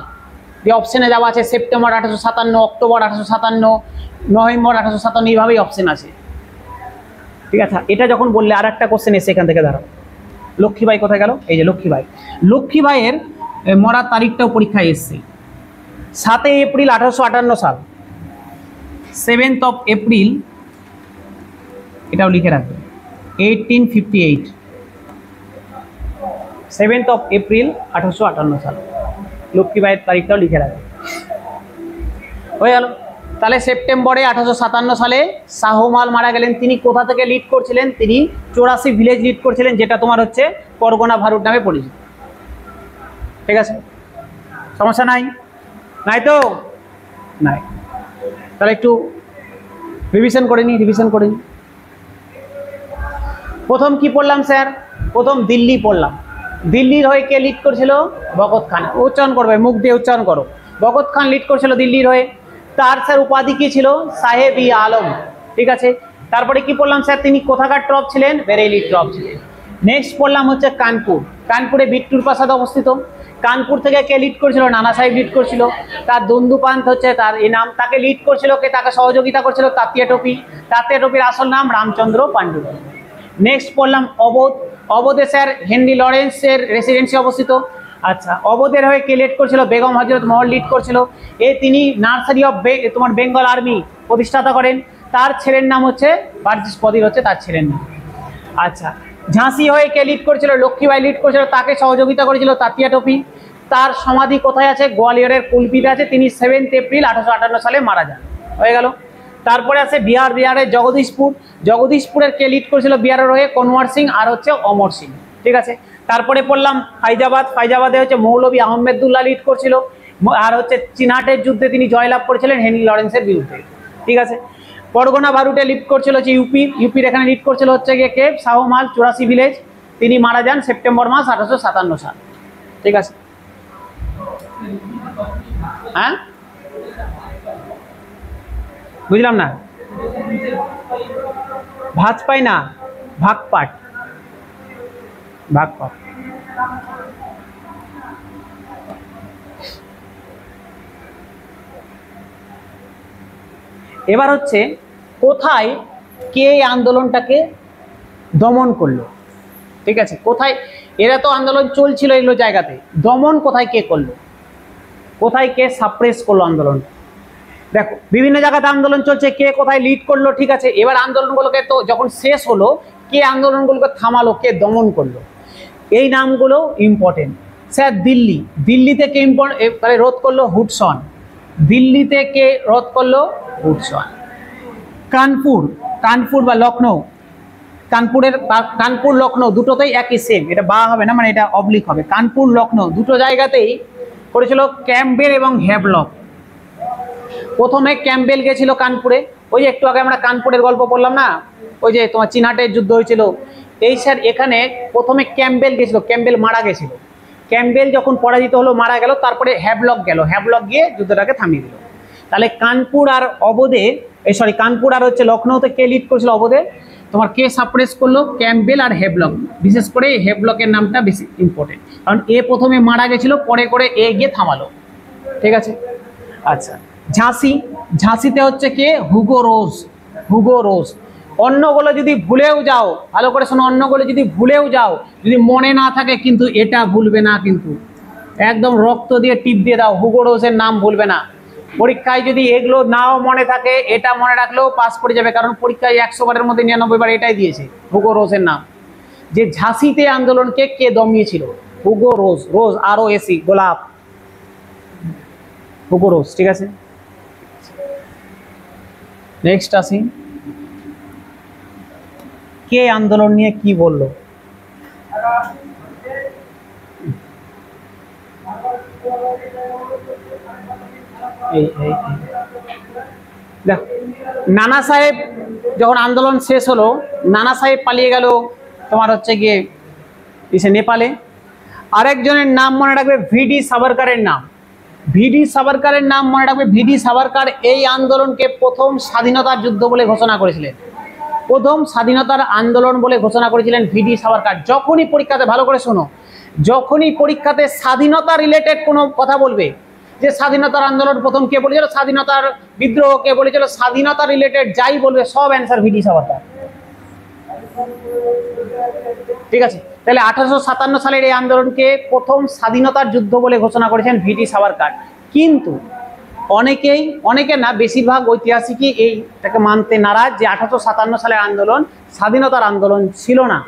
যে অপশনে যাওয়া আছে সেপ্টেম্বর 1857, অক্টোবর 1857, নভেম্বর 1857, এইভাবেই অপশন আছে। ঠিক আছে, এটা যখন বললে আর একটা কোশ্চেন এসে এখান থেকে দাঁড়াও, লক্ষ্মীবাই কোথায় গেল, এই যে লক্ষ্মীবাই, লক্ষ্মীবাইয়ের মরার তারিখটাও পরীক্ষায় এসছে 7 এপ্রিল 1858 সাল, 7th of এপ্রিল, এটাও লিখে রাখবে 1858, 7th of এপ্রিল 1858 সাল, লক্ষ্মীবাইয়ের তারিখটাও লিখে রাখবে। হয়ে গেল। তাহলে সেপ্টেম্বরে 1857 সালে শাহমাল মারা গেলেন। তিনি কোথা থেকে লিড করছিলেন, তিনি 84 ভিলেজ লিড করছিলেন, যেটা তোমার হচ্ছে পরগনা বারুদ নামে পরিচিত। ঠিক আছে, সমস্যা নাই, নাই তো নাই। তাহলে একটু রিভিশন করে নিই, প্রথম কি পড়লাম স্যার, প্রথম দিল্লি পড়লাম। দিল্লির হয়ে কে লিড করছিল, বখত খান, উচ্চারণ করবে, মুখ দিয়ে উচ্চারণ করো, বখত খান লিড করছিল দিল্লির হয়ে। তার স্যার উপাধি কি ছিল, সাহেব-ই আলম। ঠিক আছে, তারপরে কি পড়লাম স্যার, তিনি কোথাকার ট্রপ ছিলেন, বেরেলি ট্রপ ছিলেন। নেক্সট পড়লাম হচ্ছে কানপুর, কানপুরে বিট্টুর প্রাসাদ অবস্থিত। কানপুর থেকে কে লিড করছিল, নানা সাহেব লিড করছিল। তার দন্দুপান্ত হচ্ছে তার এই নাম, তাকে লিড করছিল কে, তাকে সহযোগিতা করছিল তাতিয়া টোপি। তাতিয়া টোপির আসল নাম রামচন্দ্র পাণ্ডু। নেক্সট পড়লাম অবধ, অবধে স্যার হেনরি লরেন্সের রেসিডেন্সি অবস্থিত। আচ্ছা, অবধের হয়ে কে লিড করছিল, বেগম হজরত মহল লিড করছিল। তিনি নার্সারি অফ তোমার বেঙ্গল আর্মি প্রতিষ্ঠাতা করেন। তার ছেলের নাম হচ্ছে বার্জিস পদির, হচ্ছে তার ছেলের নাম। আচ্ছা, ঝাঁসি হয়ে কে লিড করেছিল, লক্ষ্মীবাই লিড করেছিল, তাকে সহযোগিতা করেছিল তাতিয়া টোপি। তার সমাধি কোথায় আছে, গোয়ালিয়রের কুলপিতে আছে। তিনি 7th এপ্রিল 1858 সালে মারা যান। হয়ে গেল। তারপরে আছে বিহার, বিহারের জগদীশপুর, জগদীশপুরের কে লিড করেছিল বিহারের হয়ে, কনওয়ার সিং আর হচ্ছে অমর সিং। ঠিক আছে, তারপরে পড়লাম ফাইজাবাদ, ফাইজাবাদে হচ্ছে মৌলভী আহমেদুল্লাহ লিড করছিল, আর হচ্ছে চিনাটের যুদ্ধে তিনি জয়লাভ করেছিলেন হেনরি লরেন্সের বিরুদ্ধে। ঠিক আছে, পরগনা বারুটে লিড করছিল হচ্ছে ইউপি, ইউপির এখানে লিড করছিল হচ্ছে গিয়ে কে, শাহমাল, 84 ভিলেজ। তিনি মারা যান সেপ্টেম্বর মাস 1857 সাল। ঠিক আছে, হ্যাঁ বুঝলাম না, ভাজপাই না, ভাগপাট, ভাগপাট। এবার হচ্ছে কোথায় কে এই আন্দোলনটাকে দমন করলো, ঠিক আছে, কোথায়, এরা তো আন্দোলন চলছিল এগুলো জায়গাতে, দমন কোথায় কে করলো, কোথায় কে সাপ্রেস করলো আন্দোলন। দেখো বিভিন্ন জায়গাতে আন্দোলন চলছে, কে কোথায় লিড করলো, ঠিক আছে, এবার আন্দোলনগুলোকে তো যখন শেষ হলো কে আন্দোলনগুলোকে থামালো, কে দমন করলো, এই নামগুলো ইম্পর্টেন্ট। স্যার দিল্লি, দিল্লিতে কে রোধ করলো, হুডসন, দিল্লিতে কে রোধ করলো, হুডসন। কানপুর, কানপুর বা লখনৌ, কানপুর লখনৌ দুটোতেই একই সেম, এটা বা হবে না, মানে এটা অবলিক হবে, কানপুর লখনৌ দুটো জায়গাতেই করেছিল ক্যাম্পবেল এবং হ্যাভলক। প্রথমে ক্যাম্পবেল গেছিল কানপুরে, ওই যে একটু আগে আমরা কানপুরের গল্প পড়লাম না, ওই যে তোমার চিনহাটের যুদ্ধ হয়েছিল, এই স্যার এখানে প্রথমে ক্যাম্পবেল গেছিল, ক্যাম্পবেল মারা গেছিল, ক্যাম্পবেল যখন পরাজিত হলো মারা গেল, তারপরে হ্যাভলক গেল, হ্যাভলক গিয়ে যুদ্ধটাকে থামিয়ে দিল। তাহলে কানপুর আর অবধে, কানপুর আর হচ্ছে লখনৌতে কে লিড করেছিল, অবধে তোমার কে সাপ্রেস করলো, ক্যাম্পবেল আর হ্যাভলক, বিশেষ করে হ্যাভলকের নামটা বেশি ইম্পর্টেন্ট, কারণ এ প্রথমে মারা গেছিল, পরে করে এ গিয়ে থামালো, ঠিক আছে। আচ্ছা ঝাঁসি, ঝাঁসিতে হচ্ছে কে, হুগো রোজ, হুগো রোজ। অন্যগুলো যদি ভুলেও যাও, ভালো করে শোনো, অন্যগুলো যদি ভুলেও যাও, যদি মনে না থাকে, কিন্তু এটা ভুলবে না, কিন্তু একদম রক্ত দিয়ে টিপ দিয়ে দাও, হুগো রোজের নাম ভুলবে না। পরীক্ষায় যদি এগুলো নাও মনে থাকে, এটা মনে রাখলেও পাস করে যাবে, কারণ পরীক্ষায় 100 বারের মধ্যে 99 বার এটাই দিয়েছে, হুগো রোজের নাম। যে ঝাঁসিতে আন্দোলনকে কে দমিয়েছিল, হুগো রোজ, রোজ ROS, গোলাপ, হুগো রোজ, ঠিক আছে। নেক্সট আসি, কে আন্দোলন নিয়ে কি বললো, দেখ নানা সাহেব যখন আন্দোলন শেষ হলো, নানা সাহেব পালিয়ে গেল তোমার হচ্ছে গিয়ে নেপালে। আরেকজনের নাম মনে রাখবে, VD সাভারকারের নাম, VD সাভারকারের নাম মনে রাখবে। VD সাভারকার এই আন্দোলনকে প্রথম স্বাধীনতার যুদ্ধ বলে ঘোষণা করেছিলেন, প্রথম স্বাধীনতার আন্দোলন বলে ঘোষণা করেছিলেন VD সাভারকার। যখনই পরীক্ষাতে, ভালো করে শোনো, যখনই পরীক্ষাতে স্বাধীনতা রিলেটেড কোনো কথা বলবে, যে স্বাধীনতার আন্দোলন প্রথম কে বলেছিল, স্বাধীনতার বিদ্রোহ কে বলেছিল, স্বাধীনতা রিলেটেড যাই বলবে সব অ্যান্সার VD সাভারকার, ঠিক আছে। তাহলে 1857 সালের এই আন্দোলনকে প্রথম স্বাধীনতার যুদ্ধ বলে ঘোষণা করেছেন VD সাভারকার। কিন্তু অনেকে না, বেশিরভাগ ঐতিহাসিকই এইটাকে মানতে নারাজ যে 1857 সালের আন্দোলন স্বাধীনতার আন্দোলন ছিল না,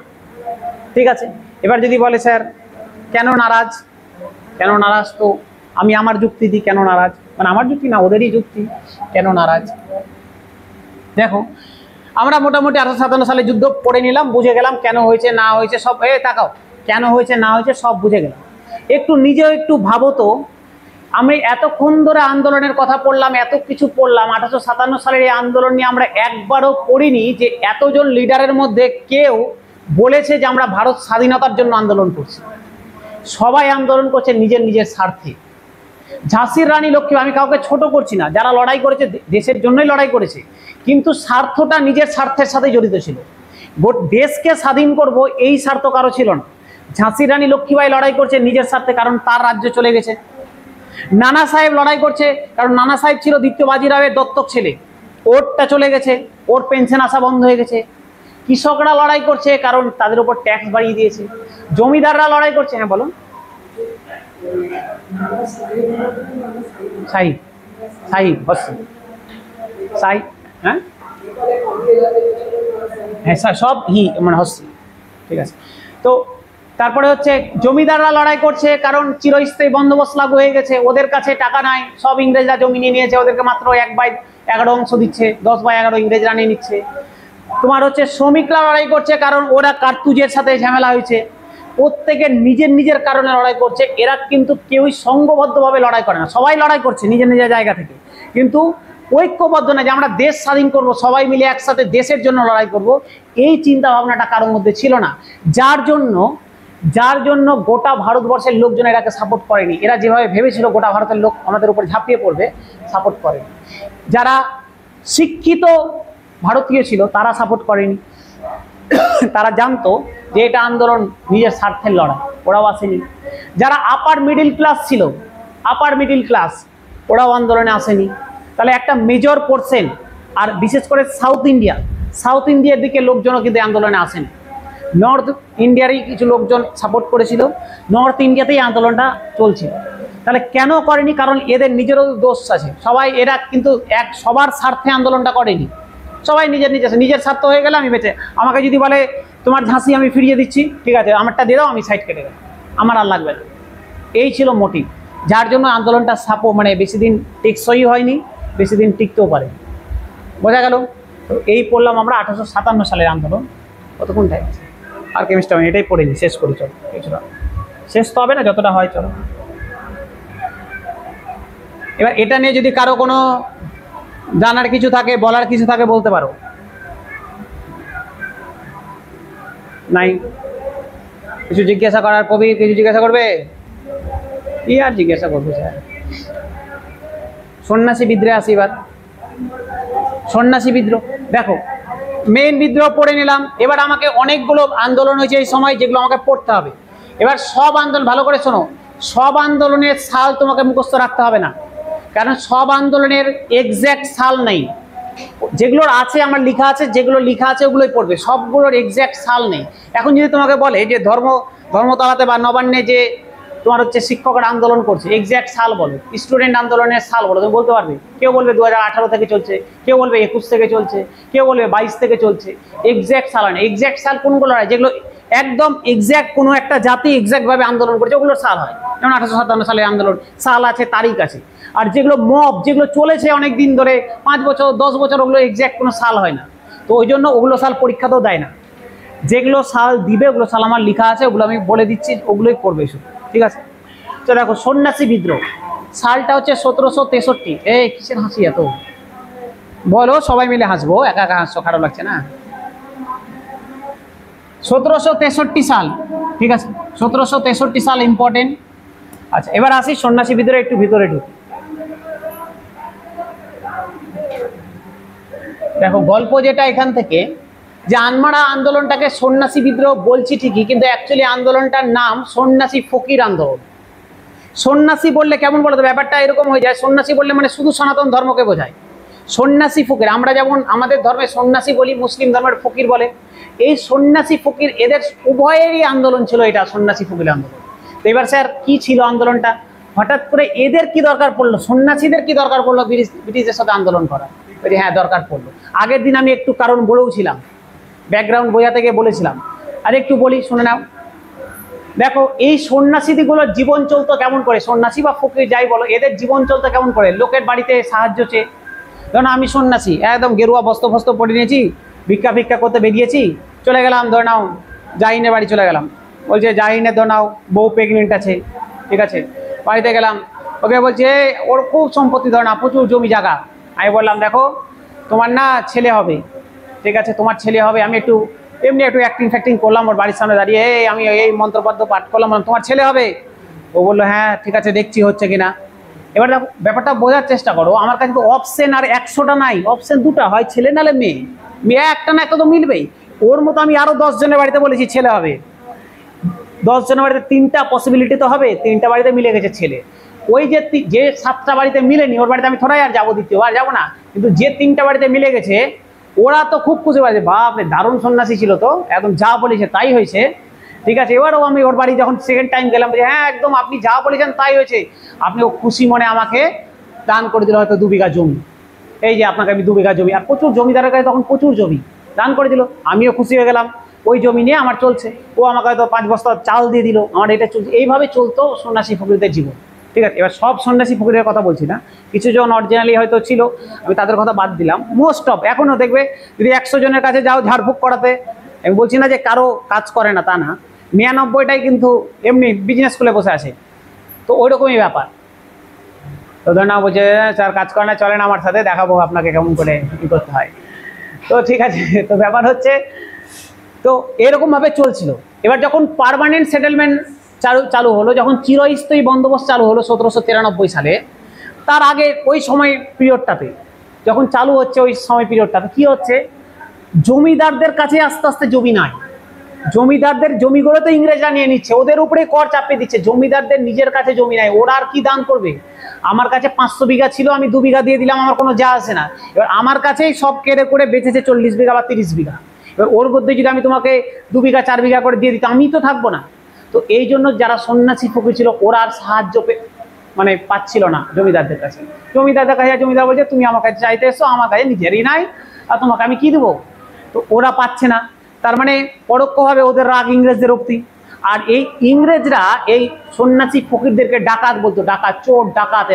ঠিক আছে। এবার যদি বলে স্যার কেন নারাজ, কেন নারাজ, তো আমি আমার যুক্তি দিই কেন নারাজ, মানে আমার যুক্তি না, ওদেরই যুক্তি, কেন নারাজ। দেখো আমরা মোটামুটি 1857 সালে যুদ্ধ পড়ে নিলাম, বুঝে গেলাম কেন হয়েছে না হয়েছে সব, তাকাও, কেন হয়েছে না হয়েছে সব বুঝে গেলাম। একটু নিজেও একটু ভাবো তো, আমি এতক্ষণ ধরে আন্দোলনের কথা পড়লাম, এত কিছু পড়লাম, 1857 সালের এই আন্দোলন নিয়ে আমরা একবারও পড়িনি যে এতজন লিডারের মধ্যে কেউ বলেছে যে আমরা ভারত স্বাধীনতার জন্য আন্দোলন করছি। সবাই আন্দোলন করছে নিজের নিজের স্বার্থে। ঝাঁসির রানী লক্ষ্মীবাঈ, আমি কাউকে ছোট করছি না, যারা লড়াই করেছে দেশের জন্যই লড়াই করেছে, কিন্তু স্বার্থটা নিজের স্বার্থের সাথে জড়িত ছিল। দেশকে স্বাধীন করব এই স্বার্থ কারো ছিল না। ঝাঁসির রানী লক্ষ্মীবাঈ লড়াই করছে নিজের স্বার্থে, কারণ তার রাজ্য চলে গেছে। নানা সাহেব লড়াই করছে কারণ নানা সাহেব ছিল দ্বিতীয় বাজিরাওয়ের দত্তক ছেলে, ওরটা চলে গেছে, ওর পেনশন আসা বন্ধ হয়ে গেছে। কৃষকরা লড়াই করছে কারণ তাদের উপর ট্যাক্স বাড়িয়ে দিয়েছে। জমিদাররা লড়াই করছে, হ্যাঁ বলুন, সাহিব, সাহিব হচ্ছে সাহিব, হ্যাঁ হ্যাঁ সব মানে হচ্ছে, ঠিক আছে। তো তারপরে হচ্ছে জমিদাররা লড়াই করছে কারণ চিরস্থায়ী বন্দোবস্ত লাগু হয়ে গেছে, ওদের কাছে টাকা নাই, সব ইংরেজরা জমি নিয়ে নিয়েছে, ওদেরকে মাত্র 1/11 অংশ দিচ্ছে, 10/11 ইংরেজরা নিয়ে নিচ্ছে। তোমার হচ্ছে শ্রমিকরা লড়াই করছে কারণ ওরা কার্তুজের সাথে ঝামেলা হয়েছে। প্রত্যেকের নিজের নিজের কারণে লড়াই করছে, এরা কিন্তু কেউই সংঘবদ্ধভাবে লড়াই করে না, সবাই লড়াই করছে নিজের নিজের জায়গা থেকে, কিন্তু ঐক্যবদ্ধ না যে আমরা দেশ স্বাধীন করব, সবাই মিলে একসাথে দেশের জন্য লড়াই করব, এই চিন্তা ভাবনাটা কারোর মধ্যে ছিল না। যার জন্য গোটা ভারতবর্ষের লোকজন এরাকে সাপোর্ট করেনি। এরা যেভাবে ভেবেছিল গোটা ভারতের লোক আমাদের উপর ঝাঁপিয়ে পড়বে, সাপোর্ট করেনি। যারা শিক্ষিত ভারতীয় ছিল তারা সাপোর্ট করেনি, তারা জানতো যে এটা আন্দোলন নিজের স্বার্থের লড়াই, ওরাও আসেনি। যারা আপার মিডিল ক্লাস ছিল, আপার মিডিল ক্লাস, ওরাও আন্দোলনে আসেনি। তাহলে একটা মেজর পোর্শন আর বিশেষ করে সাউথ ইন্ডিয়ার দিকে লোকজনও কিন্তু আন্দোলনে আসেন। নর্থ ইন্ডিয়ারই কিছু লোকজন সাপোর্ট করেছিল, নর্থ ইন্ডিয়াতেই আন্দোলনটা চলছিল। তাহলে কেন করেনি? কারণ এদের নিজেরও দোষ আছে। এরা কিন্তু সবার স্বার্থে আন্দোলনটা করেনি, সবাই নিজের স্বার্থ হয়ে গেলে আমি বেঁচে, আমাকে যদি বলে তোমার ঝাঁসি আমি ফিরিয়ে দিচ্ছি, ঠিক আছে আমারটা দিয়ে দাও, আমি সাইড কেটে গেলাম, আমার আর লাগবে না। এই ছিল মোটিভ, যার জন্য আন্দোলনটা বেশি দিন টেকসই হয়নি, বেশি দিন টিকতেও পারে। বোঝা গেল? তো এই পড়লাম আমরা 1857 সালের আন্দোলন। কতক্ষণ টাইম আছে? আর কেমিস্ট্রি আমি এটাই পড়ে নিই, শেষ করি চলো। কিছুটা শেষ তো হবে না, যতটা হয় চলো। এবার এটা নিয়ে যদি কারো কোনো জানার কিছু থাকে, বলার কিছু থাকে বলতে পারো। নাই কিছু জিজ্ঞাসা করার? কবির কিছু জিজ্ঞাসা করবে? কি আর জিজ্ঞাসা করবে স্যার? সন্ন্যাসী বিদ্রোহে আসি এবার। সন্ন্যাসী বিদ্রোহ দেখো, মেইন বিদ্রোহ পড়ে নিলাম। এবার আমাকে অনেকগুলো আন্দোলন হয়েছে এই সময়, যেগুলো আমাকে পড়তে হবে। এবার সব আন্দোলন ভালো করে শোনো, সব আন্দোলনের সাল তোমাকে মুখস্থ রাখতে হবে না, কারণ সব আন্দোলনের এক্স্যাক্ট সাল নেই। যেগুলোর আছে আমার লেখা আছে, যেগুলো লেখা আছে ওগুলোই পড়বে, সবগুলোর এক্স্যাক্ট সাল নেই। এখন যদি তোমাকে বলে যে ধর্মতলাতে বা নবান্নে যে তোমার হচ্ছে শিক্ষকরা আন্দোলন করছে, এক্স্যাক্ট সাল বলো, স্টুডেন্ট আন্দোলনের সাল বলো, তুমি বলতে পারবে? কেউ বলবে 2018 থেকে চলছে, কেউ বলবে 21 থেকে চলছে, কেউ বলবে 22 থেকে চলছে। এক্স্যাক্ট সাল হয় না। এক্স্যাক্ট সাল কোনগুলো হয়? যেগুলো একদম এক্স্যাক্ট কোনো একটা জাতি এক্স্যাক্টভাবে আন্দোলন করছে ওগুলোর সাল হয়। যেমন 1857 সালের আন্দোলন, সাল আছে, তারিখ আছে। আর যেগুলো মব, যেগুলো চলেছে অনেক দিন ধরে, 5 বছর 10 বছর, ওগুলো এক্স্যাক্ট কোনো সাল হয় না। তো ওই জন্য ওগুলো সাল পরীক্ষাতেও দেয় না। যেগুলো সাল দিবে ওগুলো সাল আমার লেখা আছে, ওগুলো আমি বলে দিচ্ছি, ওগুলোই করবে শুধু, ঠিক আছে? তো দেখো, সন্ন্যাসী বিদ্রোহ সালটা হচ্ছে 1763। এই কিসের হাসি এত? বলো, সবাই মিলে হাসবো, একা একা হাসছো, খারাপ লাগছে না? 1763 সাল, ঠিক আছে? 1763 সাল ইম্পর্টেন্ট। আচ্ছা, এবার আসি সন্ন্যাসী বিদ্রোহ, একটু ভিতরে ঢুকি। দেখো গল্প যেটা এখান থেকে, যে আনমারা আন্দোলনটাকে সন্ন্যাসী বিদ্রোহ বলছি ঠিকই, কিন্তু অ্যাকচুয়ালি আন্দোলনটার নাম সন্ন্যাসী ফকির আন্দোলন। সন্ন্যাসী বললে কেমন বলতো, ব্যাপারটা এরকম হয়ে যায়, সন্ন্যাসী বললে মানে শুধু সনাতন ধর্মকে বোঝায়। সন্ন্যাসী ফকির, আমরা যেমন আমাদের ধর্মে সন্ন্যাসী বলি, মুসলিম ধর্মের ফকির বলে। এই সন্ন্যাসী ফকির এদের উভয়েরই আন্দোলন ছিল, এটা সন্ন্যাসী ফকির আন্দোলন। তো এবার স্যার কি ছিল আন্দোলনটা? হঠাৎ করে এদের কি দরকার পড়লো, সন্ন্যাসীদের কি দরকার পড়লো ব্রিটিশদের সাথে আন্দোলন করা? হ্যাঁ, দরকার পড়লো। আগের দিন আমি একটু কারণ বলেও ছিলাম, ব্যাকগ্রাউন্ড বোঝাতে গিয়ে বলেছিলাম, আর একটু বলি, শুনে নাও। দেখো, এই সন্ন্যাসীগুলোর জীবন চলতো কেমন করে, সন্ন্যাসী বা ফকির যাই বলো, এদের জীবন চলতো কেমন করে? লোকের বাড়িতে সাহায্য চেয়ে। ধরো আমি সন্ন্যাসী, একদম গেরুয়া বস্ত্র পরে নিয়েছি, ভিক্ষা করতে বেরিয়েছি, চলে গেলাম, ধরে নাও জাহিনের বাড়ি চলে গেলাম। বলছে জাহিনের ধরে নাও বউ প্রেগনেন্ট আছে, ঠিক আছে? বাড়িতে গেলাম, ওকে বলছে ওর খুব সম্পত্তি, ধরে না প্রচুর জমি জায়গা। আমি বললাম দেখো, তোমার না ছেলে হবে, ঠিক আছে, তোমার ছেলে হবে। আমি একটু এমনি একটু অ্যাক্টিং করলাম ওর বাড়ির সামনে দাঁড়িয়ে, আমি এই মন্ত্রপদ্ম পাঠ করলাম, তোমার ছেলে হবে। ও বললো হ্যাঁ ঠিক আছে, দেখছি হচ্ছে কিনা। এবার দেখো, ব্যাপারটা বোঝার চেষ্টা করো, আমার কাছে তো অপশন আর 100টা নাই, অপশন 2টা, হয় ছেলে নালে মেয়ে। মেয়ে একটা না একটা তো মিলবেই। ওর মতো আমি আরো 10 জনের বাড়িতে বলেছি ছেলে হবে, 10 জনের বাড়িতে 3টা পসিবিলিটি তো হবে, 3টা বাড়িতে মিলে গেছে ছেলে। ওই যে 7টা বাড়িতে মিলেনি, ওর বাড়িতে আমি থোড়াই আর যাবো, দ্বিতীয়বার যাবো না। কিন্তু যে 3টা বাড়িতে মিলে গেছে, ওরা তো খুব খুশি পাচ্ছে, বাপরে দারুণ সন্ন্যাসী ছিল তো, একদম যা বলেছে তাই হয়েছে, ঠিক আছে। এবারও আমি ওর বাড়ি যখন সেকেন্ড টাইম গেলাম, বলছি হ্যাঁ একদম আপনি যা বলেছেন তাই হয়েছে। আপনি ও খুশি মনে আমাকে দান করে দিল হয়তো 2 বিঘা জমি। এই যে আপনাকে আমি 2 বিঘা জমি, আর প্রচুর জমিদারের কাছে তখন প্রচুর জমি দান করে দিল, আমিও খুশি হয়ে গেলাম। ওই জমি নিয়ে আমার চলছে, ও আমাকে হয়তো 5 বস্তা চাল দিয়ে দিল, আমার এটা চলছে। এইভাবে চলতো সন্ন্যাসী ফকিরদের জীবন, ঠিক আছে। এবার সব সন্ন্যাসী ফকিরের কথা বলছি না, কিছু জন অরিজিনালি হয়তো ছিল, আমি তাদের কথা বাদ দিলাম। মোস্ট অফ এখনও দেখবে, যদি 100 জনের কাছে যাও ঝাড়ফুঁক করাতে, আমি বলছি না যে কারো কাজ করে না, তা না, 99টাই কিন্তু এমনি বিজনেস স্কুলে বসে আছে। তো ওই রকমই ব্যাপার। তো ধর না বলছে স্যার কাজ করে না, চলেন আমার সাথে, দেখাবো আপনাকে কেমন করে কী করতে হয়। তো ঠিক আছে, তো ব্যাপার হচ্ছে, তো এরকমভাবে চলছিল। এবার যখন পার্মানেন্ট সেটেলমেন্ট চালু হলো, যখন চিরস্থায়ী বন্দোবস্ত চালু হলো 1793 সালে, তার আগে ওই সময় পিরিয়ডটাতে যখন চালু হচ্ছে, ওই সময় পিরিয়ডটাতে কী হচ্ছে, জমিদারদের কাছে আস্তে আস্তে জমি নাই। জমিদারদের জমিগুলো তো ইংরেজরা নিয়ে নিচ্ছে, ওদের উপরে কর চাপিয়ে দিচ্ছে। জমিদারদের নিজের কাছে জমি নাই, ওরা আর কি দান করবে? আমার কাছে 500 বিঘা ছিল, আমি 2 বিঘা দিয়ে দিলাম, আমার কোনো যা আসে না। এবার আমার কাছেই সব কেড়ে করে বেঁচেছে 40 বিঘা বা 30 বিঘা। এবার ওর মধ্যে যদি আমি তোমাকে 2 বিঘা 4 বিঘা করে দিয়ে দিতাম, আমি তো থাকবো না। তো এই জন্য যারা সন্ন্যাসী ফকির ছিল ওরা আর সাহায্য মানে পাচ্ছিল না জমিদারদের কাছে। জমিদারদের কাছে জমিদার বলছে তুমি আমার কাছে চাইতে এসো, আমার কাছে নিজেরই নাই, আর তোমাকে আমি কি দেবো? তো ওরা পাচ্ছে না, তার মানে পরোক্ষভাবে ওদের রাগ ইংরেজদের অব্দি। আর এই ইংরেজরা এই সন্ন্যাসী ফকিরদেরকে ডাকাত বলতো, ডাকাত, চোর ডাকাত।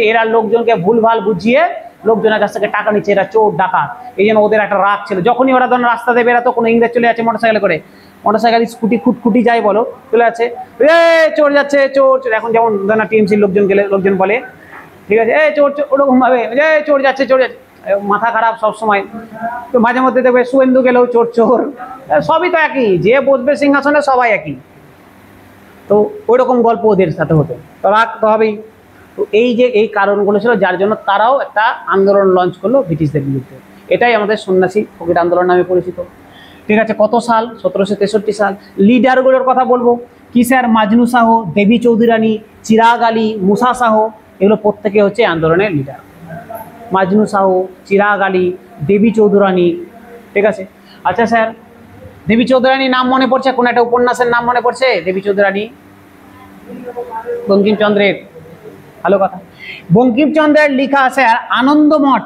এরা লোকজনকে ভুলভাল বুঝিয়ে লোকজনের কাছ থেকে টাকা নিচ্ছে, এরা চোর ডাকাত। এই জন্য ওদের একটা রাগ ছিল। যখনই ওরা ধরুন রাস্তাতে বেরাতো, কোনো ইংরেজ চলে যাচ্ছে মোটরসাইকেল করে, মোটরসাইকেল স্কুটি খুটখুটি যাই বলো, চলে যাচ্ছে, এ চোর যাচ্ছে, চোর চোর। এখন যেমন ধরুন টিএমসির লোকজন গেলে লোকজন বলে, ঠিক আছে, এ চোর চোর, ওরকম ভাবে চোর যাচ্ছে, চোর যাচ্ছে, মাথা খারাপ সব সময়। তো মাঝে মধ্যে দেখবে শুভেন্দু গেলেও চোর চোর, সবই তো একই, যে বসবে সিংহাসনে সবাই একই। তো ওই রকম গল্প ওদের সাথে হতো, তো রাগ তো হবেই। তো এই যে এই কারণগুলো ছিল যার জন্য তারাও একটা আন্দোলন লঞ্চ করলো ব্রিটিশদের বিরুদ্ধে। এটাই আমাদের সন্ন্যাসী ফকির আন্দোলন নামে পরিচিত। ঠিক আছে, কত সাল? 1763 সাল। লিডারগুলোর কথা বলবো কি স্যার? মাজনু শাহ, দেবী চৌধুরানী, চিরাগ আলী, মুসা শাহ, এগুলো প্রত্যেকে হচ্ছে আন্দোলনের লিডার। মাজনু শাহ, চিরাগ আলী, দেবী চৌধুরানী। ঠিক আছে, আচ্ছা স্যার, দেবী চৌধুরানীর নাম মনে পড়ছে? কোন একটা উপন্যাসের নাম মনে পড়ছে? দেবী চৌধুরানী বঙ্কিমচন্দ্রের। ভালো কথা। বঙ্কিমচন্দ্রের লেখা আছে আনন্দমঠ।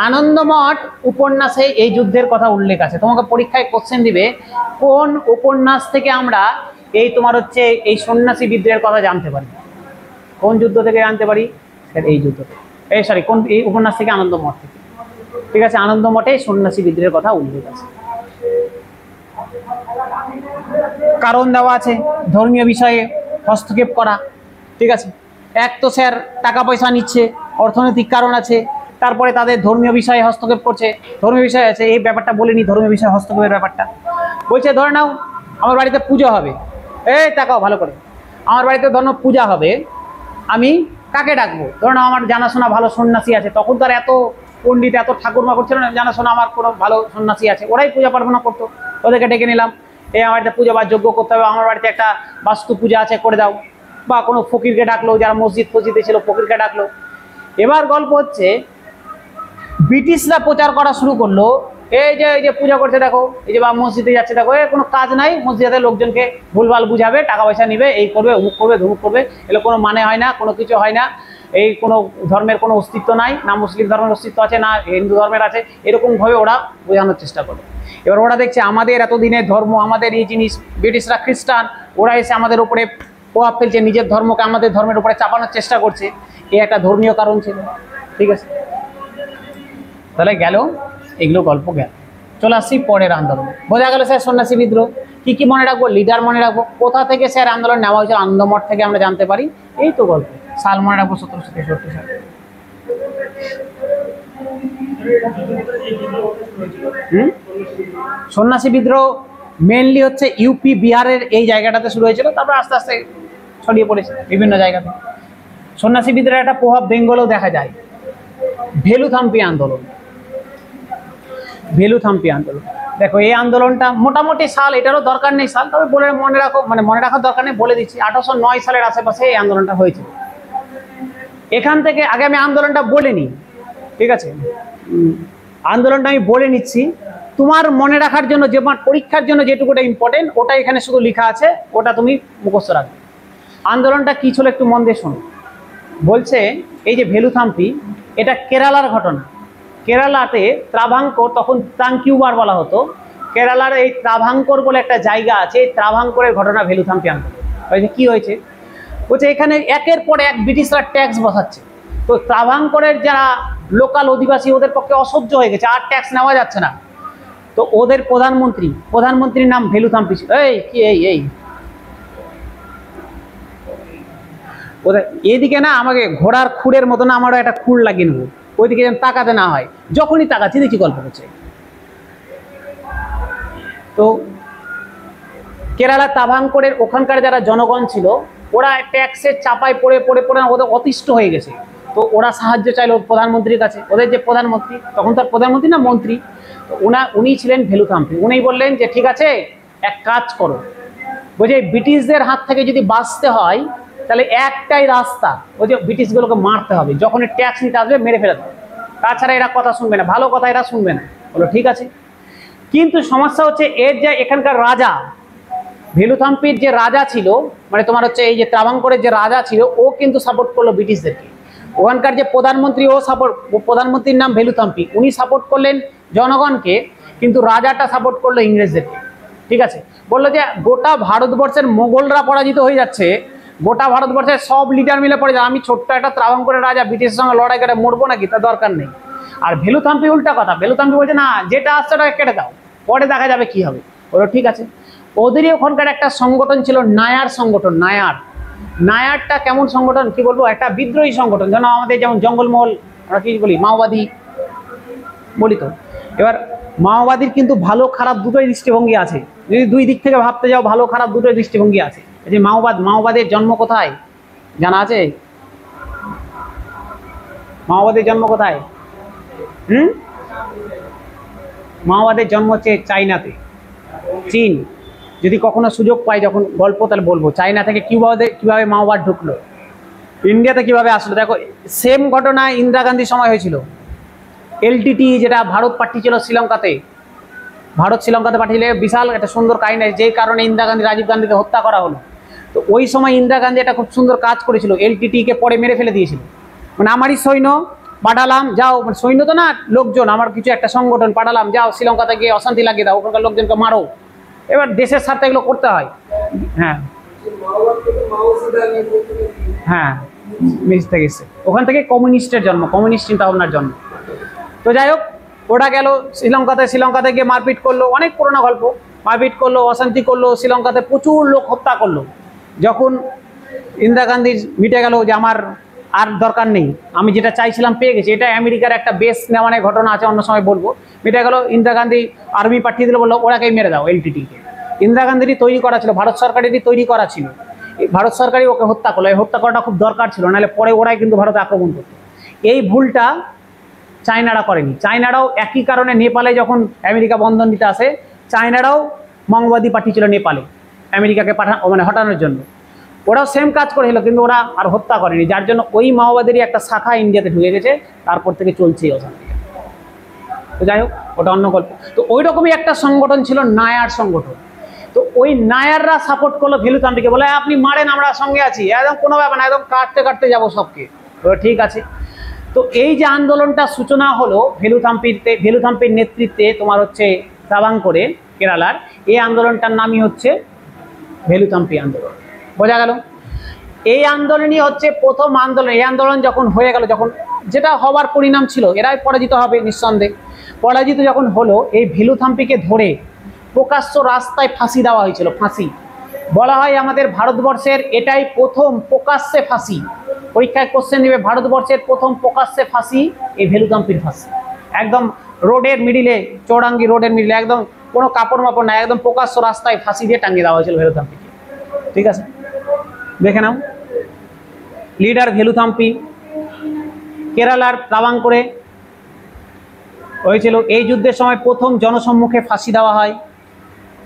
আনন্দমঠ উপন্যাসে এই যুদ্ধের কথা উল্লেখ আছে। তোমাকে পরীক্ষায় কোশ্চেন দিবে কোন উপন্যাস থেকে আমরা এই তোমার হচ্ছে এই সন্ন্যাসী বিদ্রোহের কথা জানতে পারি। কোন যুদ্ধ থেকে জানতে পারি? এই যুদ্ধ থেকে, এই সরি কোন এই উপন্যাস থেকে? আনন্দমঠ থেকে। ঠিক আছে, আনন্দমঠে সন্ন্যাসী বিদ্রোহের কথা উল্লেখ আছে। কারণ দেওয়া আছে ধর্মীয় বিষয়ে হস্তক্ষেপ করা। ঠিক আছে, এক তো স্যার টাকা পয়সা নিচ্ছে, অর্থনৈতিক কারণ আছে, তারপরে তাদের ধর্মীয় বিষয়ে হস্তক্ষেপ করছে, ধর্মীয় বিষয় আছে। এই ব্যাপারটা বলিনি, ধর্মীয় বিষয়ে হস্তক্ষেপের ব্যাপারটা বলছে। ধরে নাও আমার বাড়িতে পুজো হবে, এই তাকাও ভালো করে, আমার বাড়িতে ধরো পূজা হবে, আমি কাকে ডাকবো? ধরে নাও আমার জানাশোনা ভালো সন্ন্যাসী আছে, তখন তার এত পণ্ডিত এত ঠাকুর মা করছিল না, জানাশোনা আমার কোনো ভালো সন্ন্যাসী আছে, ওরাই পূজা পার্বণা করতো, ওদেরকে ডেকে নিলাম, এই আমার বাড়িতে পূজা বা যজ্ঞ করতে হবে, আমার বাড়িতে একটা বাস্তু পূজা আছে, করে দাও। বা কোনো ফকিরকে ডাকলো, যারা মসজিদ ফসজিদে ছিল ফকিরকে ডাকলো। এবার গল্প হচ্ছে ব্রিটিশরা প্রচার করা শুরু করলো, এই যে পূজা করছে দেখো, এই যে বা মসজিদে যাচ্ছে দেখো, কোনো কাজ নাই, মসজিদের লোকজনকে ভুলভাল বুঝাবে, টাকা পয়সা নিবে, এই করবে, অমুক করবে, ধুমুক করবে, এগুলো কোনো মানে হয় না, কোনো কিছু হয় না, এই কোনো ধর্মের কোনো অস্তিত্ব নাই, না মুসলিম ধর্মের অস্তিত্ব আছে, না হিন্দু ধর্মের আছে, এরকমভাবে ওরা বোঝানোর চেষ্টা করলো। এবার ওরা দেখছে আমাদের এতদিনের ধর্ম, আমাদের এই জিনিস, ব্রিটিশরা খ্রিস্টান, ওরা এসে আমাদের উপরে প্রভাব ফেলছে, নিজের ধর্মকে আমাদের ধর্মের উপরে চাপানোর চেষ্টা করছে, এই একটা ধর্মীয় কারণ ছিল। ঠিক আছে, তাহলে গেল এগুলো গল্প গেল। চলে আসছি পরের আন্দোলন। বোঝা গেল স্যার সন্ন্যাসী বিদ্রোহ কি কি মনে রাখবো, লিডার মনে রাখবো, কোথা থেকে স্যার আন্দোলন নেওয়া হয়েছিল, আনন্দমঠ থেকে আমরা জানতে পারি, এই তো গল্প। সাল মনে রাখবো 1763 সাল। সন্ন্যাসী বিদ্রোহ মেনলি হচ্ছে ইউপি বিহারের এই জায়গাটাতে শুরু হয়েছিল, তারপর আস্তে আস্তে ছড়িয়ে পড়েছে বিভিন্ন জায়গাতে। সন্ন্যাসী বিদ্রোহের একটা প্রভাব বেঙ্গলেও দেখা যায়। ভেলুথাম্পি আন্দোলন, ভেলুথাম্পি আন্দোলন দেখো, এই আন্দোলনটা মোটামুটি সাল, এটারও দরকার নেই সাল, তবে বলে মনে রাখো, মানে মনে রাখার দরকার নেই, বলে দিচ্ছি 1809 সালের আশেপাশে এই আন্দোলনটা হয়েছিল। এখান থেকে আগে আমি আন্দোলনটা বলে নিই, ঠিক আছে, আন্দোলনটা আমি বলে নিচ্ছি, তোমার মনে রাখার জন্য, যে পরীক্ষার জন্য যেটুকুটা ইম্পর্টেন্ট ওটা এখানে শুধু লেখা আছে, ওটা তুমি মুখস্থ রাখবে। আন্দোলনটা কি ছিল একটু মন দিয়ে শোনো। বলছে এই যে ভেলুথাম্পি, এটা কেরালার ঘটনা। কেরালাতে ত্রাভাঙ্কর, তখন তাঙ্কিউবার বলা হতো, কেরালার এই ত্রাভাঙ্কর বলে একটা জায়গা আছে, এই ত্রাভাঙ্করের ঘটনা ভেলুথাম্পি আন্দোলন। কি হয়েছে বলছে, এখানে একের পর এক ব্রিটিশরা ট্যাক্স বসাচ্ছে, তো ত্রাভাঙ্করের যারা লোকাল অধিবাসী ওদের পক্ষে অসহ্য হয়ে গেছে, আর ট্যাক্স নেওয়া যাচ্ছে না। তো ওদের প্রধানমন্ত্রীর নাম ভেলুথাম্পি ছিল। এই ওদের এদিকে না আমাকে ঘোড়ার খুঁড়ের মতো না, আমারও একটা খুঁড় লাগিয়ে নেবো, ওইদিকে যেন তাকাতে না হয়, যখনই তাকাচ্ছি দেখছি গল্প করছে। তো কেরালা ত্রাভাঙ্করের ওখানকার যারা জনগণ ছিল, ওরা ট্যাক্সের চাপায় পড়ে ওদের অতিষ্ঠ হয়ে গেছে। তো তো ওরা সাহায্য চাইলো প্রধানমন্ত্রীর কাছে, ওদের যে প্রধানমন্ত্রী, তখন তার প্রধানমন্ত্রী না মন্ত্রী, তো উনি ছিলেন ভেলুথাম্পি। উনি বললেন যে ঠিক আছে, এক কাজ করো, বলছে ব্রিটিশদের হাত থেকে যদি বাঁচতে হয় তাহলে একটাই রাস্তা, ওই যে ব্রিটিশগুলোকে মারতে হবে, যখন ট্যাক্স নিতে আসবে মেরে ফেলে দেবে, তাছাড়া এরা কথা শুনবে না, ভালো কথা এরা শুনবে না। বলো ঠিক আছে, কিন্তু সমস্যা হচ্ছে এর যে এখানকার রাজা, ভেলুথাম্পির যে রাজা ছিল, মানে তোমার হচ্ছে এই যে ত্রাভাঙ্করের যে রাজা ছিল, ও কিন্তু সাপোর্ট করলো ব্রিটিশদেরকে। ওখানকার যে প্রধানমন্ত্রী, প্রধানমন্ত্রীর নাম ভেলুথাম্পি, উনি সাপোর্ট করলেন জনগণকে, কিন্তু রাজাটা সাপোর্ট করলো ইংরেজদেরকে। ঠিক আছে, বললো যে গোটা ভারতবর্ষের মোগলরা পরাজিত হয়ে যাচ্ছে, গোটা ভারতবর্ষের সব লিডার মিলে পড়ে যায়, আমি ছোট্ট একটা ত্রাভাঙ্করের রাজা ব্রিটিশের সঙ্গে লড়াই করে মরবো নাকি, তার দরকার নেই। আর ভেলুথাম্পি উল্টা কথা, ভেলুথাম্পি বলছে না, যেটা আসছে ওটা কেটে দাও, পরে দেখা যাবে কি হবে। বললো ঠিক আছে। ওদেরই ওখানকার একটা সংগঠন ছিল নায়ার সংগঠন। নায়ারটা কেমন সংগঠন কি বলবো, একটা বিদ্রোহী সংগঠন, যেন আমাদের যেমন জঙ্গলমহল আমরা কি বলি, মাওবাদী বলি। তো এবার মাওবাদীর কিন্তু ভালো খারাপ দুটোই দৃষ্টিভঙ্গি আছে, যদি দুই দিক থেকে ভাবতে যাও, ভালো খারাপ দুটোই দৃষ্টিভঙ্গি আছে। এই যে মাওবাদের জন্ম কোথায় জানা আছে? মাওবাদের জন্ম কোথায়? মাওবাদের জন্ম হচ্ছে চাইনাতে, চীন। যদি কখনো সুযোগ পাই যখন গল্প, তাহলে বলবো চাইনা থেকে কিভাবে মাওবাদ ঢুকলো, ইন্ডিয়াতে কিভাবে আসলো। দেখো সেম ঘটনা ইন্দিরা গান্ধীর সময় হয়েছিল। এলটিটি যেটা ভারত পাঠিয়েছিল শ্রীলঙ্কাতে, ভারত শ্রীলঙ্কাতে পাঠিয়েছিল, বিশাল একটা সুন্দর কাহিনী, যেই কারণে ইন্দিরা গান্ধী রাজীব গান্ধীকে হত্যা করা হলো। তো ওই সময় ইন্দিরা গান্ধী একটা খুব সুন্দর কাজ করেছিল, এলটিটিকে পরে মেরে ফেলে দিয়েছিল। মানে আমারই সৈন্য পাঠালাম, যাও, মানে সৈন্য তো না, লোকজন, আমার কিছু একটা সংগঠন পাঠালাম, যাও শ্রীলঙ্কাতে গিয়ে অশান্তি লাগিয়ে দাও, ওখানকার লোকজনকে মারো। এবার দেশের স্বার্থে এগুলো করতে হয়। হ্যাঁ হ্যাঁ, মিশতে গেছে, ওখান থেকে কমিউনিস্টের জন্ম, কমিউনিস্ট চিন্তা ভাবনার জন্ম। তো যাই হোক, ওটা গেল শ্রীলঙ্কাতে গিয়ে মারপিট করলো, অনেক পুরোনো গল্প, মারপিট করলো, অশান্তি করলো, শ্রীলঙ্কাতে প্রচুর লোক হত্যা করলো। যখন ইন্দিরা গান্ধীর মিটে গেল যে আমার আর দরকার নেই, আমি যেটা চাইছিলাম পেয়ে গেছি, এটা আমেরিকার একটা বেস নেওয়ার ঘটনা আছে, অন্য সময় বলবো। মিটে গেল, ইন্দিরা গান্ধী আর্মি পাঠিয়ে দিল, বললো ওরাকেই মেরে দাও এলটিটিকে। ইন্দিরা গান্ধীরই তৈরি করা ছিল, ভারত সরকারেরই তৈরি করা ছিল, ভারত সরকারই ওকে হত্যা করলো। এই হত্যা করাটা খুব দরকার ছিল, নাহলে পরে ওরাই কিন্তু ভারতে আক্রমণ করতো। এই ভুলটা চায়নারা করেনি। চায়নারাও একই কারণে নেপালে যখন আমেরিকা বন্ধন দিতে আসে, চায়নারাও মাওবাদী পাঠিয়েছিল নেপালে আমেরিকাকে মানে হটানোর জন্য। ওরাও সেম কাজ করেছিল, কিন্তু ওরা আর হত্যা করেনি, যার জন্য ওই মাওবাদীরই একটা শাখা ইন্ডিয়াতে ঢুকে গেছে, তারপর থেকে চলছেই অশান্তিটা। তো যাই হোক, ওটা অন্য গল্প। তো ওই রকমই একটা সংগঠন ছিল নায়ার সংগঠন। তো ওই নায়াররা সাপোর্ট করলো ভেলুথাম্পিকে, বলে আপনি মারেন, আমরা সঙ্গে আছি, একদম কোনো ব্যাপার না, একদম কাটতে যাবো সবকে। ঠিক আছে। তো এই যে আন্দোলনটা সূচনা হলো ভেলুথাম্পির নেতৃত্বে, তোমার হচ্ছে ত্রাভাঙ্করে, কেরালার, এই আন্দোলনটার নামই হচ্ছে ভেলুথাম্পি আন্দোলন। বোঝা গেল? এই আন্দোলনই হচ্ছে প্রথম আন্দোলন। এই আন্দোলন যখন হয়ে গেল, যখন যেটা হবার পরিণাম ছিল, এরাই পরাজিত হবে নিঃসন্দেহে। পরাজিত যখন হলো, এই ভেলুথাম্পিকে ধরে প্রকাশ্য রাস্তায় ফাঁসি দেওয়া হয়েছিল। ফাঁসি বলা হয় আমাদের ভারতবর্ষের এটাই প্রথম প্রকাশ্যে ফাঁসি। পরীক্ষায় কোশ্চেন দিবে, ভারতবর্ষের প্রথম প্রকাশ্যে ফাঁসি এই ভেলুথাম্পির ফাঁসি। একদম রোডের মিডিলে, চৌরাঙ্গি রোডের মিডিলে, একদম কোনো কাপড় মাপড় নাই, একদম প্রকাশ্য রাস্তায় ফাঁসি দিয়ে টাঙিয়ে দেওয়া হয়েছিল ভেলুথাম্পিকে। ঠিক আছে, দেখে নাও। লিডার ভেলুথাম্পি, কেরালার ত্রাভাঙ্করে হয়েছিল। এই যুদ্ধের সময় প্রথম জনসম্মুখে ফাঁসি দেওয়া হয়।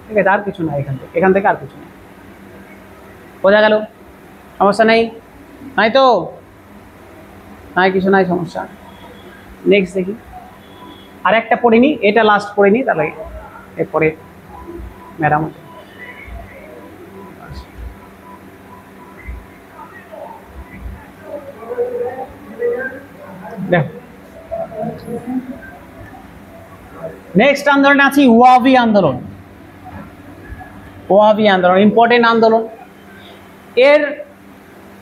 ঠিক আছে, আর কিছু না, এখান থেকে আর কিছু নেই। বোঝা গেল? সমস্যা নেই, নাই তো? নাই, কিছু নাই, সমস্যা। নেক্সট দেখি, আর একটা পড়িনি, এটা লাস্ট পড়িনি, তাহলে এরপরে ম্যাডাম। নেক্সট আন্দোলন আছে ওয়াহাবি আন্দোলন। ওয়াহাবি আন্দোলন ইম্পর্টেন্ট আন্দোলন। এর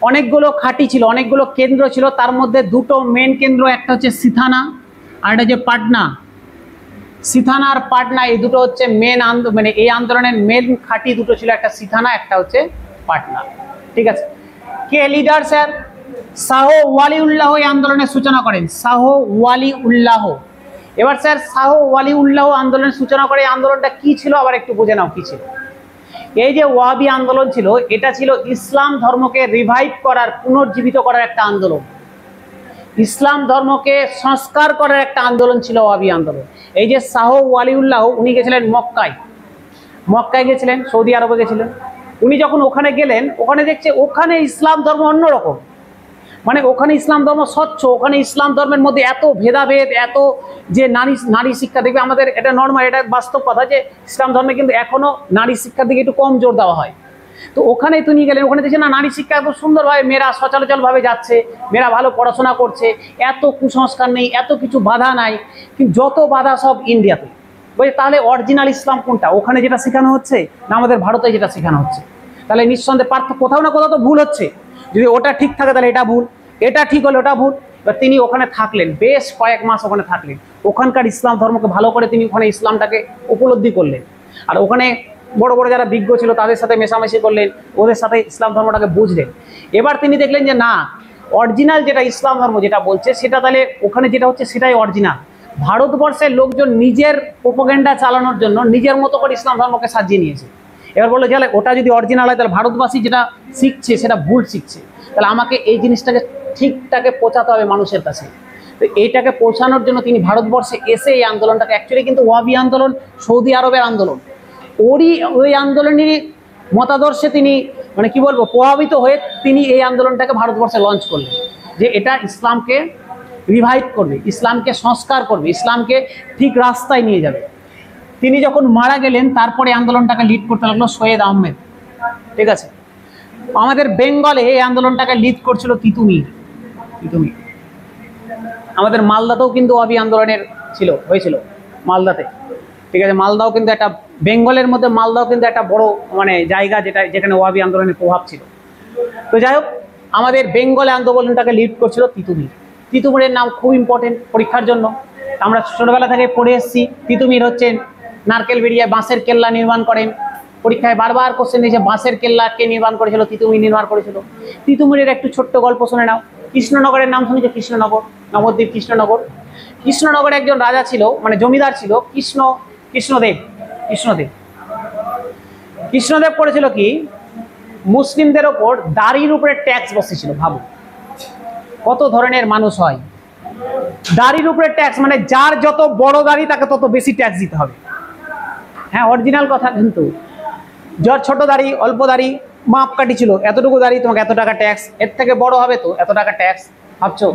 অনেকগুলো খাঁটি ছিল, অনেকগুলো কেন্দ্র ছিল, তার মধ্যে দুটো মেন কেন্দ্র, একটা হচ্ছে সিথানা আর একটা হচ্ছে পাটনা। সিথানা আর পাটনা, এই দুটো হচ্ছে মেন মানে এই আন্দোলনের মেন খাঁটি দুটো ছিল, একটা সিথানা, একটা হচ্ছে পাটনা। ঠিক আছে, কে লিডার? স্যার শাহ ওয়ালিউল্লাহ এই আন্দোলনের সূচনা করেন। শাহ ওয়ালিউল্লাহ। এবার স্যার শাহ ওয়ালিউল্লাহ আন্দোলনের সূচনা করে। এই আন্দোলনটা কি ছিল আবার একটু বুঝে নাও কি ছিল। এই যে ওয়াহাবি আন্দোলন ছিল, এটা ছিল ইসলাম ধর্মকে রিভাইভ করার, পুনর্জীবিত করার একটা আন্দোলন। ইসলাম ধর্মকে সংস্কার করার একটা আন্দোলন ছিল ওয়াহাবি আন্দোলন। এই যে শাহ ওয়ালিউল্লাহ উনি গেছিলেন মক্কায় গেছিলেন, সৌদি আরবে গেছিলেন। উনি যখন ওখানে গেলেন, ওখানে দেখছে ওখানে ইসলাম ধর্ম অন্যরকম, মানে ওখানে ইসলাম ধর্ম স্বচ্ছ, ওখানে ইসলাম ধর্মের মধ্যে এত ভেদাভেদ, এত যে নারী শিক্ষা, দেখবে আমাদের এটা নর্মাল, এটা বাস্তব কথা যে ইসলাম ধর্মে কিন্তু এখনো নারী শিক্ষার দিকে একটু কম জোর দেওয়া হয়। তো ওখানে তিনি গেলেন, ওখানে দেখছেন না নারী শিক্ষা খুব সুন্দরভাবে মেয়েরা সচরাচরভাবে যাচ্ছে, মেয়েরা ভালো পড়াশোনা করছে, এত কুসংস্কার নেই, এত কিছু বাধা নাই। কিন্তু যত বাধা সব ইন্ডিয়াতে। বলছে তাহলে অরিজিনাল ইসলাম কোনটা? ওখানে যেটা শেখানো হচ্ছে না আমাদের ভারতে যেটা শেখানো হচ্ছে? তাহলে নিঃসন্দেহে পার্থক্য কোথাও না কোথাও তো ভুল হচ্ছে। যদি ওটা ঠিক থাকে তাহলে এটা ভুল, এটা ঠিক হলে ওটা ভুল। এবার তিনি ওখানে থাকলেন, বেশ কয়েক মাস ওখানে থাকলেন, ওখানকার ইসলাম ধর্মকে ভালো করে তিনি ওখানে ইসলামটাকে উপলব্ধি করলেন। আর ওখানে বড় বড় যারা বিজ্ঞ ছিল তাদের সাথে মেশামেশি করলেন, ওদের সাথে ইসলাম ধর্মটাকে বুঝলেন। এবার তিনি দেখলেন যে না, অরিজিনাল যেটা ইসলাম ধর্ম যেটা বলছে সেটা তাহলে ওখানে যেটা হচ্ছে সেটাই অরিজিনাল। ভারতবর্ষের লোকজন নিজের প্রোপাগান্ডা চালানোর জন্য নিজের মতো করে ইসলাম ধর্মকে সাজিয়ে নিয়েছে। এবার বললো যে ওটা যদি অরিজিনাল হয় তাহলে ভারতবাসী যেটা শিখছে সেটা ভুল শিখছে, তাহলে আমাকে এই জিনিসটাকে ঠিকটাকে পৌঁছাতে হবে মানুষের কাছে। তো এইটাকে পৌঁছানোর জন্য তিনি ভারতবর্ষে এসে এই আন্দোলনটাকে, অ্যাকচুয়ালি কিন্তু ওয়াহাবি আন্দোলন সৌদি আরবের আন্দোলন, ওই আন্দোলনেরই মতাদর্শে তিনি মানে কি বলবো প্রভাবিত হয়ে তিনি এই আন্দোলনটাকে ভারতবর্ষে লঞ্চ করলেন, যে এটা ইসলামকে রিভাইভ করবে, ইসলামকে সংস্কার করবে, ইসলামকে ঠিক রাস্তায় নিয়ে যাবে। তিনি যখন মারা গেলেন তারপরে আন্দোলনটাকে লিড করতে লাগলো সৈয়দ আহমেদ। ঠিক আছে, আমাদের বেঙ্গলে এই আন্দোলনটাকে লিড করছিল তিতুমির। আমাদের মালদাতেও কিন্তু ওয়াহাবি আন্দোলনের হয়েছিল মালদাতে। ঠিক আছে, মালদাও কিন্তু একটা, বেঙ্গলের মধ্যে মালদাও কিন্তু একটা বড় মানে জায়গা যেখানে ওয়াহাবি আন্দোলনের প্রভাব ছিল। তো যাই হোক, আমাদের বেঙ্গলে আন্দোলনটাকে লিড করছিল তিতুমিরের নাম খুব ইম্পর্টেন্ট পরীক্ষার জন্য, আমরা ছোটবেলা থেকে পড়ে এসেছি। তিতুমির হচ্ছেন নারকেল বেরিয়ায় বাঁশের কেল্লা নির্মাণ করেন। পরীক্ষায় বারবার কোশ্চেন দিয়েছে বাঁশের কেল্লা কে নির্মাণ করেছিল? তিতুমির নির্মাণ করেছিল। তিতুমিরের একটু ছোট্ট গল্প শুনে নাও। কৃষ্ণনগরের নাম শুনেছে? কৃষ্ণনগর, নবদ্বীপ কৃষ্ণনগর। কৃষ্ণনগরে একজন রাজা ছিল, মানে জমিদার ছিল, কৃষ্ণদেব করেছিল কি, মুসলিমদের ওপর দাড়ির উপরে ট্যাক্স বসেছিল। ভাবো কত ধরনের মানুষ হয়, দাড়ির উপরে ট্যাক্স, মানে যার যত বড় দাড়ি তাকে তত বেশি ট্যাক্স দিতে হবে। হ্যাঁ, অরিজিনাল কথা। কিন্তু যার ছোট দাড়ি, অল্প দাড়ি, মাপকাঠি ছিল, এতটুকু দাড়ি তোমাকে এত টাকা ট্যাক্স, এর থেকে বড় হবে তো এত টাকা ট্যাক্স। ভাবছো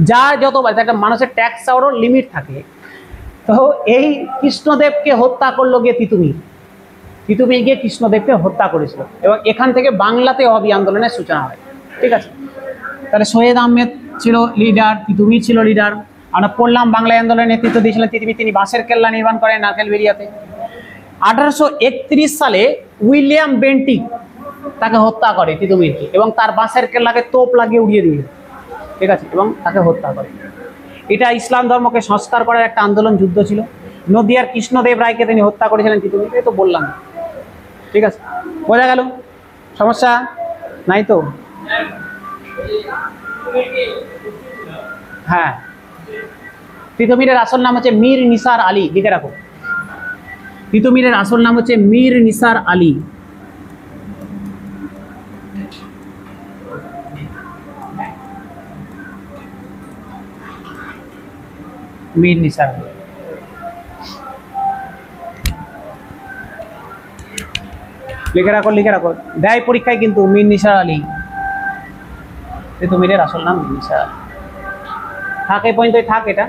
যার যত একটা মানুষের ট্যাক্স চাওয়ারও লিমিট থাকে। তো এই কৃষ্ণদেবকে হত্যা করলো গিয়ে তিতুমির গিয়ে কৃষ্ণদেবকে হত্যা করেছিল, এবং এখান থেকে বাংলাতে ওয়াহাবি আন্দোলনের সূচনা হয়। ঠিক আছে, তাহলে সৈয়দ আহমেদ ছিল লিডার, তিতুমির ছিল লিডার। আমরা পড়লাম বাংলায় আন্দোলনের নেতৃত্ব দিয়েছিলেন তিতুমির, তিনি বাঁশের কেল্লা নির্মাণ করেন নারকেলবেরিয়াতে। 1831 সালে উইলিয়াম বেন্টিক তাকে হত্যা করে তিতুমিরকে, এবং তার বাঁশের কেল্লাকে তোপ লাগিয়ে উড়িয়ে দিয়ে। ঠিক আছে, এবং তাকে হত্যা করে। এটা ইসলাম ধর্মকে সংস্কার করার একটা আন্দোলন, যুদ্ধ ছিল। নদিয়ার কৃষ্ণদেব রায়কে তিনি হত্যা করেছিলেন তিতুমির, এই তো বললাম। ঠিক আছে, বোঝা গেল? সমস্যা নাই তো? হ্যাঁ, তিতুমিরের আসল নাম হচ্ছে মীর নিসার আলী, লিখে রাখো। তিতুমিরের আসল নাম হচ্ছে মীর নিসার আলী। মীর নিসার আলী। লিখে রাখো, দেয় পরীক্ষায় কিন্তু মীর নিসার আলী। তিতুমিরের আসল নাম মীর নিসার আলী। থাক, এই পর্যন্তই থাক এটা।